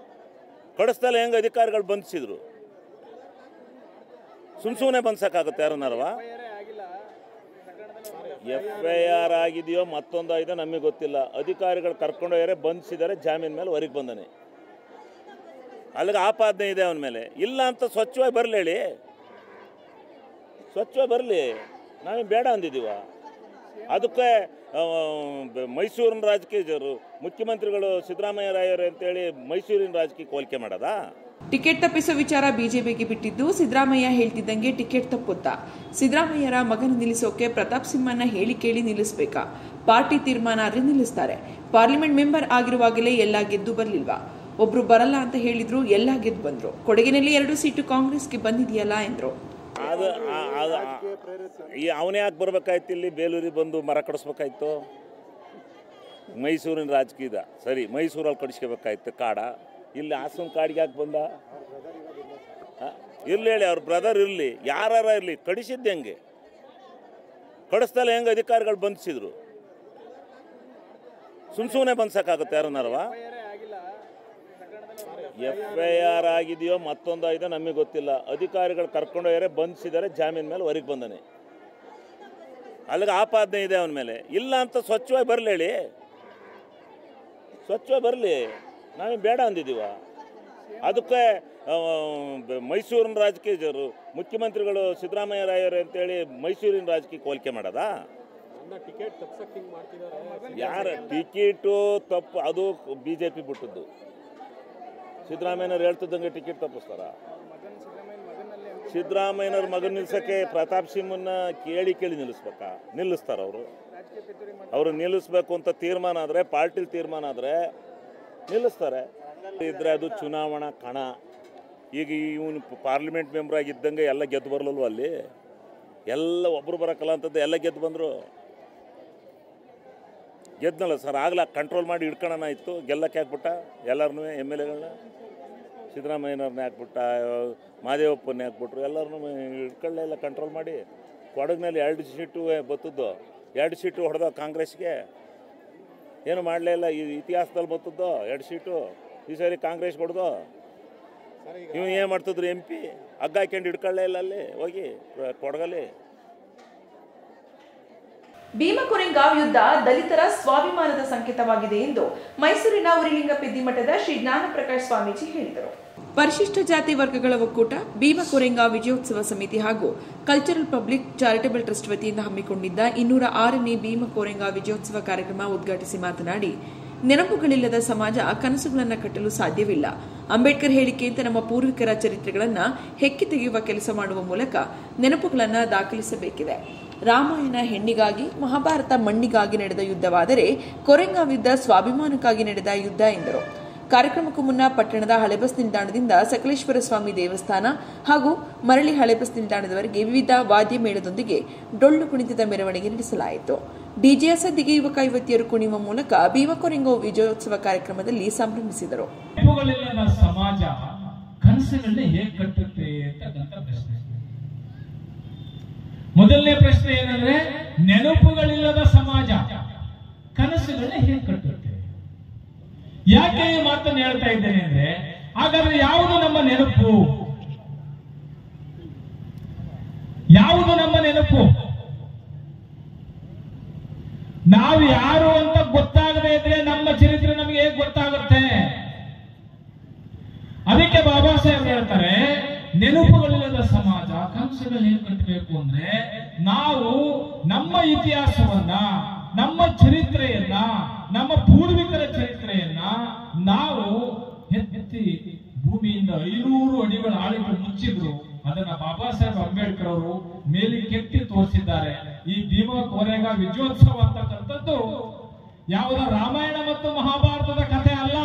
ಕಡಿಸ್ತಲ್ಲ ಹೆಂಗೆ ಅಧಿಕಾರಿಗಳು ಬಂಧಿಸಿದ್ರು? ಸುಮ್ಮನೆ ಬಂದ್ಸಕ್ಕಾಗುತ್ತೆ ಯಾರನ್ನಾರವ? FIR ಆಗಿದೆಯೋ ಮತ್ತೊಂದು ಆಗಿದೆ ನಮಗೆ ಗೊತ್ತಿಲ್ಲ. ಅಧಿಕಾರಿಗಳು ಕರ್ಕೊಂಡೋಗ್ಯಾರೆ, ಬಂಧಿಸಿದ್ದಾರೆ, ಜಾಮೀನು ಮೇಲೆ ಹೊರಗೆ ಬಂದಾನೆ, ಅಲ್ಲಿಗೆ ಆಪಾದನೆ ಇದೆ ಅವನ ಮೇಲೆ. ಇಲ್ಲ ಅಂತ ಸ್ವಚ್ಛವಾಗಿ ಬರಲಿ ಹೇಳಿ, ಸ್ವಚ್ಛವಾಗಿ ಬರಲಿ, ನಾವೇನು ಬೇಡ ಅಂದಿದ್ದೀವ. ಅದಕ್ಕೆ ಮೈಸೂರಿನ ರಾಜಕೀಯರು ಮುಖ್ಯಮಂತ್ರಿಗಳು ಸಿದ್ದರಾಮಯ್ಯ ರಾಯರು ಅಂತೇಳಿ ಮೈಸೂರಿನ ರಾಜಕೀಯಕ್ಕೆ ಹೋಲಿಕೆ ಮಾಡೋದಾ?
ಟಿಕೆಟ್ ತಪ್ಪಿಸೋ ವಿಚಾರ ಬಿಜೆಪಿಗೆ ಬಿಟ್ಟಿದ್ದು, ಸಿದ್ದರಾಮಯ್ಯ ಹೇಳ್ತಿದ್ದಂಗೆ ಟಿಕೆಟ್ ತಪ್ಪುತ್ತಾ? ಸಿದ್ದರಾಮಯ್ಯರ ಮಗನ ನಿಲ್ಲಿಸೋಕೆ ಪ್ರತಾಪ್ ಸಿಂಹನ ಹೇಳಿ ಕೇಳಿ ನಿಲ್ಲಿಸಬೇಕಾ? ಪಾರ್ಟಿ ತೀರ್ಮಾನ ಆದ್ರೆ ನಿಲ್ಲಿಸ್ತಾರೆ. ಪಾರ್ಲಿಮೆಂಟ್ ಮೆಂಬರ್ ಆಗಿರುವಾಗಲೇ ಎಲ್ಲ ಗೆದ್ದು ಬರ್ಲಿಲ್ವಾ? ಒಬ್ರು ಬರಲ್ಲ ಅಂತ ಹೇಳಿದ್ರು, ಎಲ್ಲ ಗೆದ್ದು ಬಂದ್ರು. ಕೊಡಗಿನಲ್ಲಿ 2 ಸೀಟು ಕಾಂಗ್ರೆಸ್ಗೆ ಬಂದಿದೆಯಲ್ಲ ಎಂದ್ರು.
ಅವನೇ ಯಾಕೆ ಬರ್ಬೇಕಾಯ್ತು ಇಲ್ಲಿ ಬೇಲೂರಿಗೆ ಬಂದು ಮರ ಕಡಿಸ್ಬೇಕಾಯ್ತು? ಮೈಸೂರಿನ ರಾಜಕೀಯದ ಸರಿ, ಮೈಸೂರಲ್ಲಿ ಕಡಿಸ್ಕೋಬೇಕಾಯ್ತು ಕಾಡ, ಇಲ್ಲಿ ಹಾಸನ ಕಾಡಿಗೆ ಯಾಕೆ ಬಂದ? ಇರಲಿ ಹೇಳಿ, ಅವ್ರ ಬ್ರದರ್ ಇರಲಿ, ಯಾರ ಇರಲಿ, ಕಡಿಸಿದ್ದು ಹೆಂಗೆ? ಕಡಿಸ್ತಲ್ಲ ಹೆಂಗೆ ಅಧಿಕಾರಿಗಳು ಬಂಧಿಸಿದ್ರು? ಸುಮ್ಮನೆ ಬಂದ್ಸಕ್ಕಾಗುತ್ತೆ ಯಾರನ್ನಾರವ? FIR ಆಗಿದೆಯೋ ಮತ್ತೊಂದು ಆಗಿದೆ ನಮಗೆ ಗೊತ್ತಿಲ್ಲ. ಅಧಿಕಾರಿಗಳು ಕರ್ಕೊಂಡೋಗ್ಯಾರೆ, ಬಂಧಿಸಿದ್ದಾರೆ, ಜಾಮೀನು ಮೇಲೆ ಹೊರಗೆ ಬಂದಾನೆ, ಅಲ್ಲಿಗೆ ಆಪಾದನೆ ಇದೆ ಅವನ ಮೇಲೆ. ಇಲ್ಲ ಅಂತ ಸ್ವಚ್ಛವಾಗಿ ಬರಲಿ ಹೇಳಿ, ಸ್ವಚ್ಛವಾಗಿ ಬರಲಿ, ನಾವೇನು ಬೇಡ ಅಂದಿದ್ದೀವ. ಅದಕ್ಕೆ ಮೈಸೂರಿನ ರಾಜಕೀಯರು ಮುಖ್ಯಮಂತ್ರಿಗಳು ಸಿದ್ದರಾಮಯ್ಯ ರಾಯರು ಅಂತೇಳಿ ಮೈಸೂರಿನ ರಾಜಕೀಯಕ್ಕೆ ಹೋಲಿಕೆ ಮಾಡೋದಾ? ಯಾರ ಟಿಕೆಟು ತಪ್ಪು? ಅದು BJP ಬಿಟ್ಟದ್ದು. ಸಿದ್ದರಾಮಯ್ಯನವ್ರು ಹೇಳ್ತಿದ್ದಂಗೆ ಟಿಕೆಟ್ ತಪ್ಪಿಸ್ತಾರ? ಸಿದ್ದರಾಮಯ್ಯನವ್ರ ಮಗನ ನಿಲ್ಸೋಕ್ಕೆ ಪ್ರತಾಪ್ ಸಿಂಹನ್ನ ಕೇಳಿ ನಿಲ್ಲಿಸ್ಬೇಕಾ? ನಿಲ್ಲಿಸ್ತಾರ ಅವರು ನಿಲ್ಲಿಸ್ಬೇಕು ಅಂತ ತೀರ್ಮಾನ ಆದರೆ, ಪಾರ್ಟಿಲಿ ತೀರ್ಮಾನ ಆದರೆ ನಿಲ್ಲಿಸ್ತಾರೆ. ಇದ್ರೆ ಅದು ಚುನಾವಣಾ ಕಣ. ಈಗ ಇವನು ಪಾರ್ಲಿಮೆಂಟ್ ಮೆಂಬರ್ ಆಗಿದ್ದಂಗೆ ಎಲ್ಲ ಗೆದ್ದು ಬರಲಲ್ವ? ಅಲ್ಲಿ ಎಲ್ಲ ಒಬ್ಬರು ಬರೋಕ್ಕಲ್ಲ ಅಂತದ್ದು, ಎಲ್ಲ ಗೆದ್ದು ಬಂದರು. ಗೆದ್ದನಲ್ಲ ಸರ್, ಆಗಲ ಕಂಟ್ರೋಲ್ ಮಾಡಿ ಹಿಡ್ಕೊಳ್ಳೋಣ ಇತ್ತು. ಗೆಲ್ಲಕ್ಕೆ ಹಾಕ್ಬಿಟ್ಟ ಎಲ್ಲರನ್ನೂ, MLAಗಳನ್ನ, ಸಿದ್ದರಾಮಯ್ಯನವ್ರನ್ನೇ ಹಾಕ್ಬಿಟ್ಟ, ಮಾದೇವಪ್ಪನ್ನೇ ಹಾಕ್ಬಿಟ್ರು, ಎಲ್ಲರನ್ನೂ ಹಿಡ್ಕೊಳ್ಳೇ ಇಲ್ಲ ಕಂಟ್ರೋಲ್ ಮಾಡಿ. ಕೊಡಗಿನಲ್ಲಿ 2 ಸೀಟು ಬತ್ತದ್ದು, 2 ಸೀಟು ಹೊಡೆದ ಕಾಂಗ್ರೆಸ್ಗೆ, ಏನು ಮಾಡಲೇ ಇಲ್ಲ. ಈ ಇತಿಹಾಸದಲ್ಲಿ ಬತ್ತದ್ದು 2 ಸೀಟು, ಈ ಸಾರಿ ಕಾಂಗ್ರೆಸ್ ಹೊಡೆದು. ಇವು ಏನು ಮಾಡ್ತಿದ್ರು? MP ಹಗ್ಗ ಹಾಕೊಂಡು ಹಿಡ್ಕೊಳ್ಳೇ ಇಲ್ಲ ಅಲ್ಲಿ ಹೋಗಿ ಕೊಡಗಲ್ಲಿ.
ಭೀಮಕೊರೆಂಗಾವ್ ಯುದ್ಧ ದಲಿತರ ಸ್ವಾಭಿಮಾನದ ಸಂಕೇತವಾಗಿದೆ ಎಂದು ಮೈಸೂರಿನ ಉರಿಲಿಂಗ ಪೆದ್ದಿಮಠದ ಶ್ರೀ ಜ್ಞಾನಪ್ರಕಾಶ್ ಸ್ವಾಮೀಜಿ ಹೇಳಿದರು. ಪರಿಶಿಷ್ಟ ಜಾತಿ ವರ್ಗಗಳ ಒಕ್ಕೂಟ, ಭೀಮಕೊರೆಂಗಾವ್ ವಿಜಯೋತ್ಸವ ಸಮಿತಿ ಹಾಗೂ ಕಲ್ಚರಲ್ ಪಬ್ಲಿಕ್ ಚಾರಿಟಬಲ್ ಟ್ರಸ್ಟ್ ವತಿಯಿಂದ ಹಮ್ಮಿಕೊಂಡಿದ್ದ 206ನೇ ಭೀಮಕೊರೆಂಗಾವ್ ವಿಜಯೋತ್ಸವ ಕಾರ್ಯಕ್ರಮ ಉದ್ಘಾಟಿಸಿ ಮಾತನಾಡಿ, ನೆನಪುಗಳಿಲ್ಲದ ಸಮಾಜ ಕನಸುಗಳನ್ನು ಕಟ್ಟಲು ಸಾಧ್ಯವಿಲ್ಲ. ಅಂಬೇಡ್ಕರ್ ಹೇಳಿಕೆಯಂತೆ ನಮ್ಮ ಪೂರ್ವಿಕರ ಚರಿತ್ರೆಗಳನ್ನು ಹೆಕ್ಕಿ ತೆಗೆಯುವ ಕೆಲಸ ಮಾಡುವ ಮೂಲಕ ನೆನಪುಗಳನ್ನು ದಾಖಲಿಸಬೇಕಿದೆ. ರಾಮಾಯಣ ಹೆಣ್ಣಿಗಾಗಿ, ಮಹಾಭಾರತ ಮಣ್ಣಿಗಾಗಿ ನಡೆದ ಯುದ್ಧವಾದರೆ ಕೊರೆಂಗಾವ್ ಯುದ್ಧ ಸ್ವಾಭಿಮಾನಕ್ಕಾಗಿ ನಡೆದ ಯುದ್ಧ ಎಂದರು. ಕಾರ್ಯಕ್ರಮಕ್ಕೂ ಮುನ್ನ ಪಟ್ಟಣದ ಹಳೆ ಬಸ್ ನಿಲ್ದಾಣದಿಂದ ಸಕಲೇಶ್ವರ ಸ್ವಾಮಿ ದೇವಸ್ಥಾನ ಹಾಗೂ ಮರಳಿ ಹಳೆ ಬಸ್ ನಿಲ್ದಾಣದವರೆಗೆ ವಿವಿಧ ವಾದ್ಯ ಮೇಳದೊಂದಿಗೆ ಡೊಳ್ಳು ಕುಣಿತದ ಮೆರವಣಿಗೆ ನಡೆಸಲಾಯಿತು. ಡಿಜೆಯ ಸದ್ದಿಗೆ ಯುವಕ ಯುವತಿಯರು ಕುಣಿಯುವ ಮೂಲಕ ಭೀಮಕೊರೆಂಗಾವ್ ವಿಜಯೋತ್ಸವ ಕಾರ್ಯಕ್ರಮದಲ್ಲಿ ಸಂಭ್ರಮಿಸಿದರು.
ಸಮಾಜ ಕನಸುಗಳನ್ನ ಹೇಗೆ ಕಟ್ಟುತ್ತೆ ಅಂತಕ್ಕಂಥ ಪ್ರಶ್ನೆ. ಮೊದಲನೇ ಪ್ರಶ್ನೆ ಏನಂದ್ರೆ, ನೆನಪುಗಳಿಲ್ಲದ ಸಮಾಜ ಕನಸುಗಳನ್ನ ಹೇಗೆ ಕಟ್ಟುತ್ತೆ? ಯಾಕೆ ಈ ಮಾತನ್ನು ಹೇಳ್ತಾ ಇದ್ದೇನೆ ಅಂದ್ರೆ, ಹಾಗಾದ್ರೆ ಯಾವುದು ನಮ್ಮ ನೆನಪು? ಯಾವುದು ನಮ್ಮ ನೆನಪು? ನಾವು ಯಾರು ಅಂತ ಗೊತ್ತಾಗದೇ ಇದ್ರೆ ನಮ್ಮ ಚರಿತ್ರೆ ನಮಗೆ ಹೇಗೆ ಗೊತ್ತಾಗುತ್ತೆ? ಅದಕ್ಕೆ ಬಾಬಾ ಸಾಹೇಬ್ ಹೇಳ್ತಾರೆ, ನೆನಪುಗಳಿಲ್ಲದ ಸಮಾಜ ಕನಸುಗಳು ಹೇಗೆ ಕಟ್ಟಬೇಕು ಅಂದ್ರೆ, ನಾವು ನಮ್ಮ ಇತಿಹಾಸವನ್ನ, ನಮ್ಮ ಚರಿತ್ರೆಯನ್ನ, ನಮ್ಮ ಪೂರ್ವಿಕರ ಚರಿತ್ರೆಯನ್ನ ನಾವು ಎತ್ತಿ ಭೂಮಿಯಿಂದ ಇಂದ 500 ಅಡಿಗಳ ಆಳಿಗೆ ಮುಚ್ಚಿದ್ರು. ಅದನ್ನ ಬಾಬಾ ಸಾಹೇಬ್ ಅಂಬೇಡ್ಕರ್ ಅವರು ಮೇಲಿಕೆತ್ತಿ ತೋರಿಸಿದ್ದಾರೆ. ಈ ಭೀಮಾ ಕೋರೆಗಾಂವ್ ವಿಜಯೋತ್ಸವ ಅಂತಕ್ಕಂಥದ್ದು ಯಾವುದ ರಾಮಾಯಣ ಮತ್ತು ಮಹಾಭಾರತದ ಕಥೆ ಅಲ್ಲ.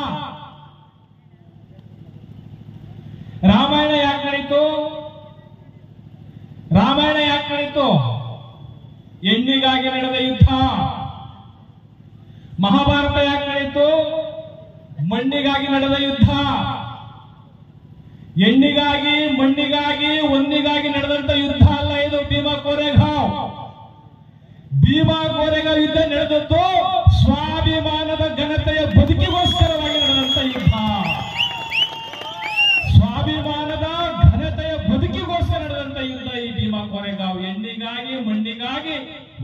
ರಾಮಾಯಣ ಯಾಕೆ ನಡೀತು? ಹೆಣ್ಣಿಗಾಗಿ ನಡೆದ ಯುದ್ಧ. ಮಹಾಭಾರತ ಯಾಕೆ ನಡೀತು? ಮಣ್ಣಿಗಾಗಿ ನಡೆದ ಯುದ್ಧ. ಹೆಣ್ಣಿಗಾಗಿ, ಮಣ್ಣಿಗಾಗಿ, ಒಂದಿಗಾಗಿ ನಡೆದಂತ ಯುದ್ಧ ಅಲ್ಲ ಇದು ಭೀಮಾ ಕೋರೆಗಾಂವ್. ಭೀಮಾ ಕೋರೆಗಾಂವ್ ಯುದ್ಧ ನಡೆದದ್ದು ಸ್ವಾಭಿಮಾನದ ಘನತೆಯ ಬದುಕಿಗೋಸ್ಕರವಾಗಿ ನಡೆದಂತ ಯುದ್ಧ. ಸ್ವಾಭಿಮಾನದ ಘನತೆಯ ಬದುಕಿಗೋಸ್ಕರ ನಡೆದಂತ ಯುದ್ಧ ಈ ಭೀಮಾ ಕೋರೆಗಾಂವ್. ಹೆಣ್ಣಿಗಾಗಿ, ಮಣ್ಣಿಗಾಗಿ,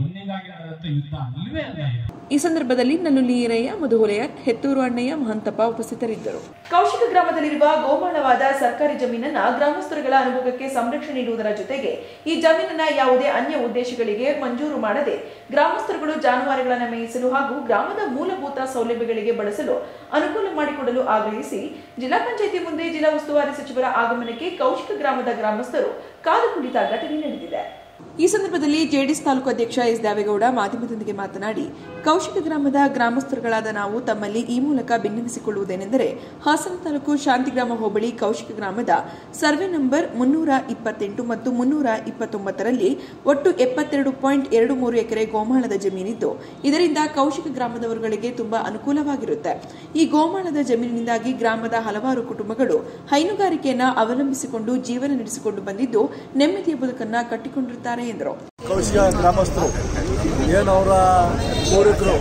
ಒಂದಿಗಾಗಿ ನಡೆದಂತ ಯುದ್ಧ ಅಲ್ಲವೇ ಅಲ್ಲ.
ಈ ಸಂದರ್ಭದಲ್ಲಿ ನಲ್ಲುಲಿ ಈರಯ್ಯ, ಮಧುಹುಲೆಯರ್, ಹೆತ್ತೂರು ಅಣ್ಣಯ್ಯ, ಮಹಂತಪ್ಪ ಉಪಸ್ಥಿತರಿದ್ದರು. ಕೌಶಿಕ ಗ್ರಾಮದಲ್ಲಿರುವ ಗೋಮಾಳವಾದ ಸರ್ಕಾರಿ ಜಮೀನನ್ನ ಗ್ರಾಮಸ್ಥರುಗಳ ಅನುಭವಕ್ಕೆ ಸಂರಕ್ಷಣೆ ನೀಡುವುದರ ಜೊತೆಗೆ ಈ ಜಮೀನನ್ನ ಯಾವುದೇ ಅನ್ಯ ಉದ್ದೇಶಗಳಿಗೆ ಮಂಜೂರು ಮಾಡದೆ ಗ್ರಾಮಸ್ಥರುಗಳು ಜಾನುವಾರುಗಳನ್ನು ಮೇಯಿಸಲು ಹಾಗೂ ಗ್ರಾಮದ ಮೂಲಭೂತ ಸೌಲಭ್ಯಗಳಿಗೆ ಬಳಸಲು ಅನುಕೂಲ ಮಾಡಿಕೊಡಲು ಆಗ್ರಹಿಸಿ ಜಿಲ್ಲಾ ಪಂಚಾಯಿತಿ ಮುಂದೆ ಜಿಲ್ಲಾ ಉಸ್ತುವಾರಿ ಸಚಿವರ ಆಗಮನಕ್ಕೆ ಕೌಶಿಕ ಗ್ರಾಮದ ಗ್ರಾಮಸ್ಥರು ಕಾದು ಕುಳಿತ ಘಟನೆ ನಡೆದಿದೆ. ಈ ಸಂದರ್ಭದಲ್ಲಿ ಜೆಡಿಎಸ್ ತಾಲೂಕು ಅಧ್ಯಕ್ಷ ಎಸ್ ದೇವೇಗೌಡ ಮಾಧ್ಯಮದೊಂದಿಗೆ ಮಾತನಾಡಿ, ಕೌಶಿಕ ಗ್ರಾಮದ ಗ್ರಾಮಸ್ಥರುಗಳಾದ ನಾವು ತಮ್ಮಲ್ಲಿ ಈ ಮೂಲಕ ಭಿನ್ನವಿಸಿಕೊಳ್ಳುವುದೇನೆಂದರೆ, ಹಾಸನ ತಾಲೂಕು ಶಾಂತಿಗ್ರಾಮ ಹೋಬಳಿ ಕೌಶಿಕ ಗ್ರಾಮದ ಸರ್ವೆ ನಂಬರ್ 328 ಮತ್ತು 329ರಲ್ಲಿ ಒಟ್ಟು 72.23 ಎಕರೆ ಗೋಮಾಳದ ಜಮೀನಿದ್ದು, ಇದರಿಂದ ಕೌಶಿಕ ಗ್ರಾಮದವರುಗಳಿಗೆ ತುಂಬಾ ಅನುಕೂಲವಾಗಿರುತ್ತೆ. ಈ ಗೋಮಾಳದ ಜಮೀನಿನಿಂದಾಗಿ ಗ್ರಾಮದ ಹಲವಾರು ಕುಟುಂಬಗಳು ಹೈನುಗಾರಿಕೆಯನ್ನ ಅವಲಂಬಿಸಿಕೊಂಡು ಜೀವನ ನಡೆಸಿಕೊಂಡು ಬಂದಿದ್ದು, ನೆಮ್ಮದಿಯ ಬದುಕನ್ನ ಕಟ್ಟಿಕೊಂಡಿರುತ್ತಾರೆ ಎಂದರು.
ಕೌಶಿಕ ಗ್ರಾಮಸ್ಥರು ಏನು ಅವರ ಪೂರ್ವಿಕರು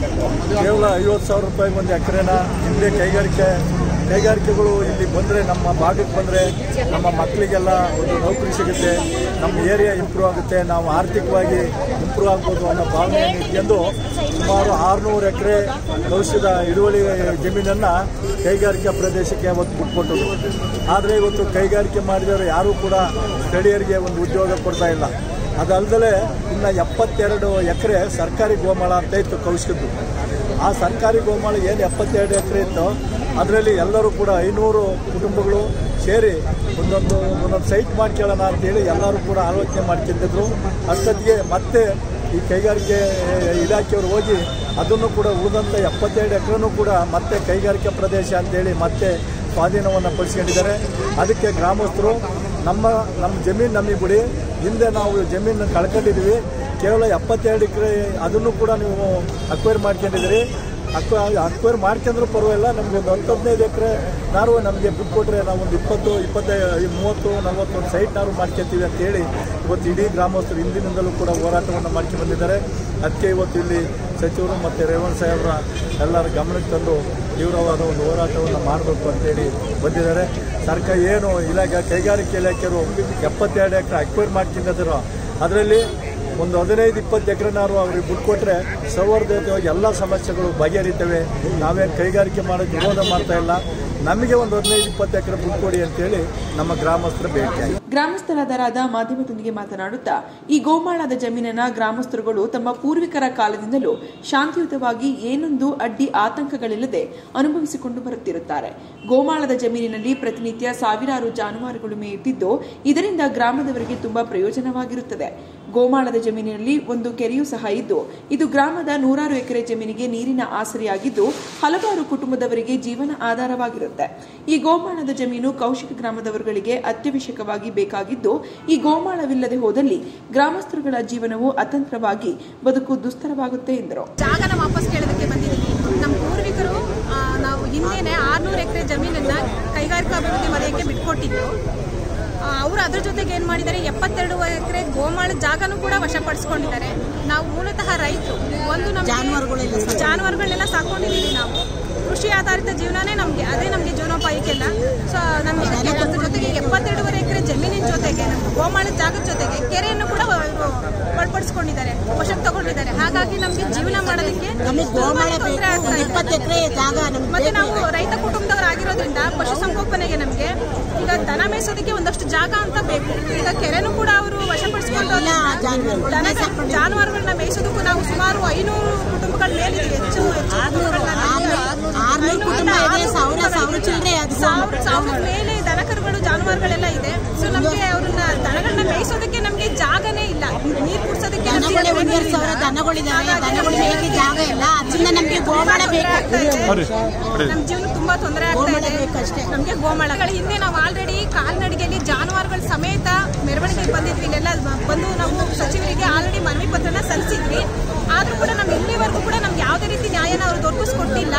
ಕೇವಲ 50,000 ರೂಪಾಯಿ ಒಂದು ಎಕರೆನ ಹಿಂದೆ ಕೈಗಾರಿಕೆಗಳು ಇಲ್ಲಿ ಬಂದರೆ, ನಮ್ಮ ಭಾಗಕ್ಕೆ ಬಂದರೆ ನಮ್ಮ ಮಕ್ಕಳಿಗೆಲ್ಲ ಒಂದು ನೌಕರಿ ಸಿಗುತ್ತೆ, ನಮ್ಮ ಏರಿಯಾ ಇಂಪ್ರೂವ್ ಆಗುತ್ತೆ, ನಾವು ಆರ್ಥಿಕವಾಗಿ ಇಂಪ್ರೂವ್ ಆಗ್ಬೋದು ಅನ್ನೋ ಭಾವನೆ ಇಟ್ಕೊಂಡು ಸುಮಾರು 600 ಎಕರೆ ಕೌಶಿದ ಹಿಡುವಳಿ ಜಮೀನನ್ನು ಕೈಗಾರಿಕಾ ಪ್ರದೇಶಕ್ಕೆ ಅವತ್ತು ಬಿಟ್ಕೊಟ್ಟರು. ಆದರೆ ಇವತ್ತು ಕೈಗಾರಿಕೆ ಮಾಡಿದವರು ಯಾರೂ ಕೂಡ ಸ್ಥಳೀಯರಿಗೆ ಒಂದು ಉದ್ಯೋಗ ಕೊಡ್ತಾ ಇಲ್ಲ. ಅದಲ್ಲದೆ ಇನ್ನು 72 ಎಕರೆ ಸರ್ಕಾರಿ ಗೋಮಾಳ ಅಂತ ಇತ್ತು ಕೌಶಿಕದ್ದು. ಆ ಸರ್ಕಾರಿ ಗೋಮಾಳ ಏನು 72 ಎಕರೆ ಇತ್ತು, ಅದರಲ್ಲಿ ಎಲ್ಲರೂ ಕೂಡ 500 ಕುಟುಂಬಗಳು ಸೇರಿ ಒಂದೊಂದು ಸೈಟ್ ಮಾಡ್ಕೊಳ್ಳೋಣ ಅಂತೇಳಿ ಎಲ್ಲರೂ ಕೂಡ ಆಲೋಚನೆ ಮಾಡ್ತಿದ್ದರು. ಅಷ್ಟೊತ್ತಿಗೆ ಮತ್ತೆ ಈ ಕೈಗಾರಿಕೆ ಇಲಾಖೆಯವರು ಹೋಗಿ ಅದನ್ನು ಕೂಡ ಉಳಿದಂಥ 72 ಎಕರೆನೂ ಕೂಡ ಮತ್ತೆ ಕೈಗಾರಿಕಾ ಪ್ರದೇಶ ಅಂತೇಳಿ ಮತ್ತೆ ಸ್ವಾಧೀನವನ್ನು ಪಡಿಸ್ಕೊಂಡಿದ್ದಾರೆ. ಅದಕ್ಕೆ ಗ್ರಾಮಸ್ಥರು ನಮ್ಮ ಜಮೀನು ನಮಗೆ ಬಿಡಿ, ಹಿಂದೆ ನಾವು ಜಮೀನು ಕಳ್ಕೊಂಡಿದ್ದೀವಿ, ಕೇವಲ 72 ಎಕರೆ ಅದನ್ನು ಕೂಡ ನೀವು ಅಕ್ವೈರ್ ಮಾಡ್ಕೊಂಡಿದ್ದೀರಿ, ಅಕ್ವೈರ್ ಮಾಡ್ಕೊಂಡ್ರೂ ಪರವಾಗಿಲ್ಲ, ನಮಗೆ ಒಂದು 10-15 ಎಕರೆ ನಾವು ನಮಗೆ ಬಿಟ್ಕೊಟ್ರೆ ನಾವು ಒಂದು 20, 25, 30, 40 ಸೈಟ್ ನಾವು ಮಾಡ್ಕೊತೀವಿ ಅಂತೇಳಿ ಇವತ್ತು ಇಡೀ ಗ್ರಾಮಸ್ಥರು ಹಿಂದಿನಿಂದಲೂ ಕೂಡ ಹೋರಾಟವನ್ನು ಮಾಡ್ಕೊಂಡು ಬಂದಿದ್ದಾರೆ. ಅದಕ್ಕೆ ಇವತ್ತು ಇಲ್ಲಿ ಸಚಿವರು ಮತ್ತು ರೇವಂತ್ ಸಾಹೇಬ್ರ ಎಲ್ಲರ ಗಮನಕ್ಕೆ ತಂದು ತೀವ್ರವಾದ ಒಂದು ಹೋರಾಟವನ್ನು ಮಾಡಬೇಕು ಅಂತೇಳಿ ಬಂದಿದ್ದಾರೆ. ಸರ್ಕಾರ ಏನು ಕೈಗಾರಿಕೆ ಇಲಾಖೆಯವರು 72 ಎಕರೆ ಅಕ್ವೈರ್ ಮಾಡ್ಕೊಂಡಿದ್ರು, ಅದರಲ್ಲಿ ಒಂದು 15-20 ಎಕರೆನಾರು ಅವ್ರಿಗೆ ಬಿಟ್ಕೊಟ್ರೆ ಸೌಹಾರ್ದಯುತವಾಗಿ ಎಲ್ಲ ಸಮಸ್ಯೆಗಳು ಬಗೆಹರಿತವೆ. ನಾವೇನು ಕೈಗಾರಿಕೆ ಮಾಡೋಕ್ಕೆ ವಿರೋಧ ಮಾಡ್ತಾ ಇಲ್ಲ, ನಮಗೆ ಒಂದು 15-20 ಎಕರೆ ಬಿಟ್ಕೊಡಿ ಅಂತೇಳಿ ನಮ್ಮ ಗ್ರಾಮಸ್ಥರ ಬೇಡಿಕೆ.
ಗ್ರಾಮಸ್ಥರಾದ ಮಾಧ್ಯಮದೊಂದಿಗೆ ಮಾತನಾಡುತ್ತಾ, ಈ ಗೋಮಾಳದ ಜಮೀನನ್ನ ಗ್ರಾಮಸ್ಥರುಗಳು ತಮ್ಮ ಪೂರ್ವಿಕರ ಕಾಲದಿಂದಲೂ ಶಾಂತಿಯುತವಾಗಿ ಏನೊಂದು ಅಡ್ಡಿ ಆತಂಕಗಳಿಲ್ಲದೆ ಅನುಭವಿಸಿಕೊಂಡು ಬರುತ್ತಿರುತ್ತಾರೆ. ಗೋಮಾಳದ ಜಮೀನಿನಲ್ಲಿ ಪ್ರತಿನಿತ್ಯ ಸಾವಿರಾರು ಜಾನುವಾರುಗಳು ಮೇಯುತ್ತಿದ್ದು, ಇದರಿಂದ ಗ್ರಾಮದವರಿಗೆ ತುಂಬಾ ಪ್ರಯೋಜನವಾಗಿರುತ್ತದೆ. ಗೋಮಾಳದ ಜಮೀನಿನಲ್ಲಿ ಒಂದು ಕೆರೆಯೂ ಸಹ ಇದ್ದು, ಇದು ಗ್ರಾಮದ 100 ಎಕರೆ ಜಮೀನಿಗೆ ನೀರಿನ ಆಸರೆಯಾಗಿದ್ದು, ಹಲವಾರು ಕುಟುಂಬದವರಿಗೆ ಜೀವನ ಆಧಾರವಾಗಿರುತ್ತೆ. ಈ ಗೋಮಾಳದ ಜಮೀನು ಕೌಶಿಕ ಗ್ರಾಮದವರುಗಳಿಗೆ ಅತ್ಯವಶ್ಯಕವಾಗಿ ಬೇಕಾಗಿದ್ದು, ಈ ಗೋಮಾಳವಿಲ್ಲದೆ ಹೋದಲ್ಲಿ ಗ್ರಾಮಸ್ಥರುಗಳ ಜೀವನವು ಅತಂತ್ರವಾಗಿ ಬದುಕು ದುಸ್ತರವಾಗುತ್ತೆ ಎಂದರು.
ಜಾಗನ ವಾಪಸ್ ಕೇಳೋದಕ್ಕೆ ಬಂದಿದ್ದೀವಿ. ನಮ್ಮ ಪೂರ್ವಿಕರು ನಾವು ಹಿಂದೆನೆ 600 ಎಕರೆ ಜಮೀನನ್ನ ಕೈಗಾರಿಕಾ ಅಭಿವೃದ್ಧಿ ವಲಯಕ್ಕೆ ಬಿಟ್ಕೊಟ್ಟಿದ್ರು. ಅವರು ಅದ್ರ ಜೊತೆಗೆ ಏನು ಮಾಡಿದ್ದಾರೆ, 72 ಎಕರೆ ಗೋಮಾಳ ಜಾಗನೂ ಕೂಡ ವಶಪಡಿಸ್ಕೊಂಡಿದ್ದಾರೆ. ನಾವು ಮೂಲತಃ ರೈತರು, ಒಂದು ನಮ್ಮ ಜಾನುವಾರುಗಳನ್ನೆಲ್ಲ ಸಾಕೊಂಡಿದ್ದೀವಿ. ನಾವು ಕೃಷಿ ಆಧಾರಿತ ಜೀವನನೇ ನಮಗೆ, ಅದೇ ನಮಗೆ ಜೀವನೋಪಾಯಕ್ಕೆಲ್ಲ. ಸೊ ನಮಗೆ ಅದ್ರ ಜೊತೆಗೆ 72 ಎಕರೆ ಜಮೀನಿನ ಜೊತೆಗೆ ನಮ್ಮ ಗೋಮಾಳದ ಜಾಗದ ಜೊತೆಗೆ ಕೆರೆಯನ್ನು ಕೂಡ ಒಳಪಡಿಸ್ಕೊಂಡಿದ್ದಾರೆ, ವಶಕ್ಕೆ ತಗೊಂಡಿದ್ದಾರೆ. ಹಾಗಾಗಿ ನಮಗೆ ಜೀವನ ಮಾಡೋದಕ್ಕೆ ತೊಂದರೆ ಆಗ್ತಾ ಇದೆ. ಮತ್ತೆ ನಾವು ರೈತ ಕುಟುಂಬದವರಾಗಿರೋದ್ರಿಂದ ಪಶುಸಂಗೋಪನೆಗೆ ನಮಗೆ ಈಗ ದನ ಮೇಯಿಸೋದಕ್ಕೆ ಒಂದಷ್ಟು ಜಾಗ ಅಂತ ಬೇಕು. ಈಗ ಕೆರೆನೂ ಕೂಡ ಅವರು ವಶಪಡಿಸಿಕೊಂಡು ಜಾನುವಾರುಗಳನ್ನ ಮೇಯಿಸೋದಕ್ಕೂ ನಾವು ಸುಮಾರು 500 ಕುಟುಂಬಗಳ ಮೇಲಿದೆ. ಹೆಚ್ಚು ಸಾವಿರ ಮೇಲೆ ದನ ಕರುಗಳು ಜಾನುವಾರುಗಳೆಲ್ಲ ಇದೆ. ಸೊ ನಮಗೆ ಅವ್ರನ್ನ ದನಗಳನ್ನ ಮೇಯಿಸೋದಕ್ಕೆ ನಮಗೆ ಜಾಗನೇ ಇಲ್ಲ, ನೀರು ಕುಡಿಸೋದಕ್ಕೆ ನಮ್ಮ ಜೀವನ ತುಂಬಾ ತೊಂದರೆ ಆಗ್ತಾ ಇದೆ. ನಮಗೆ ಗೋಮಾಳಗಳ ಹಿಂದೆ ನಾವು ಆಲ್ರೆಡಿ ಕಾಲ್ನಡಿಗೆಯಲ್ಲಿ ಜಾನುವಾರುಗಳ ಸಮೇತ ಮೆರವಣಿಗೆಗೆ ಬಂದಿದ್ವಿ. ಇಲ್ಲೆಲ್ಲ ಬಂದು ನಾವು ಸಚಿವರಿಗೆ ಆಲ್ರೆಡಿ ಮನವಿ ಪತ್ರನ ಸಲ್ಲಿಸಿದ್ವಿ. ಆದ್ರೂ ಕೂಡ ನಮ್ಗೆ ಇಲ್ಲಿವರೆಗೂ ಕೂಡ ನಮ್ಗೆ ಯಾವುದೇ ರೀತಿ ನ್ಯಾಯನ ಅವ್ರು ದೊರಕಿಸ್ಕೊಟ್ಟಿಲ್ಲ.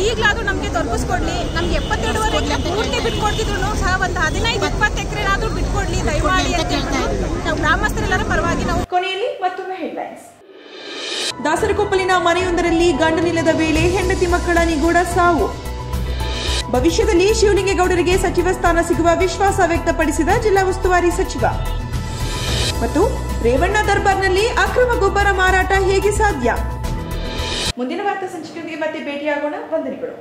ಈಗಲಾದ್ರೂ ನಮಗೆ ದೊರಕಿಸ್ಕೊಡ್ಲಿ. ನಮ್ಗೆ 72 ಎಕರೆ ಪೂರ್ತಿ ಬಿಟ್ಕೊಡ್ತಿದ್ರು ಸಹ ಒಂದು 15-20 ಎಕರೆನಾದ್ರೂ ಬಿಟ್ಕೊಡ್ಲಿ ದಯಮಾಡಿ ಅಂತ ಹೇಳ್ತಾರೆ. ನಾವು ಗ್ರಾಮಸ್ಥರೆಲ್ಲರ ಪರವಾಗಿ ನಾವು.
ಕೊನೆಯಲ್ಲಿ ಮತ್ತೊಮ್ಮೆ ಹೆಡ್ಲೈನ್ಸ್. ದಾಸರಕೊಪ್ಪಲಿನ ಮನೆಯೊಂದರಲ್ಲಿ ಗಂಡನಿಲ್ಲದ ವೇಳೆ ಹೆಂಡತಿ ಮಕ್ಕಳ ನಿಗೂಢ ಸಾವು. ಭವಿಷ್ಯದಲ್ಲಿ ಶಿವಲಿಂಗೇಗೌಡರಿಗೆ ಸಚಿವ ಸ್ಥಾನ ಸಿಗುವ ವಿಶ್ವಾಸ ವ್ಯಕ್ತಪಡಿಸಿದ ಜಿಲ್ಲಾ ಉಸ್ತುವಾರಿ ಸಚಿವ. ಮತ್ತು ರೇವಣ್ಣ ದರ್ಬಾರ್ನಲ್ಲಿ ಅಕ್ರಮ ಗೊಬ್ಬರ ಮಾರಾಟ ಹೇಗೆ ಸಾಧ್ಯ? ಮುಂದಿನ ವಾರ್ತಾ ಸಂಚಿಕೆಗೆ ಮತ್ತೆ ಭೇಟಿಯಾಗೋಣ. ವಂದನೆಗಳು.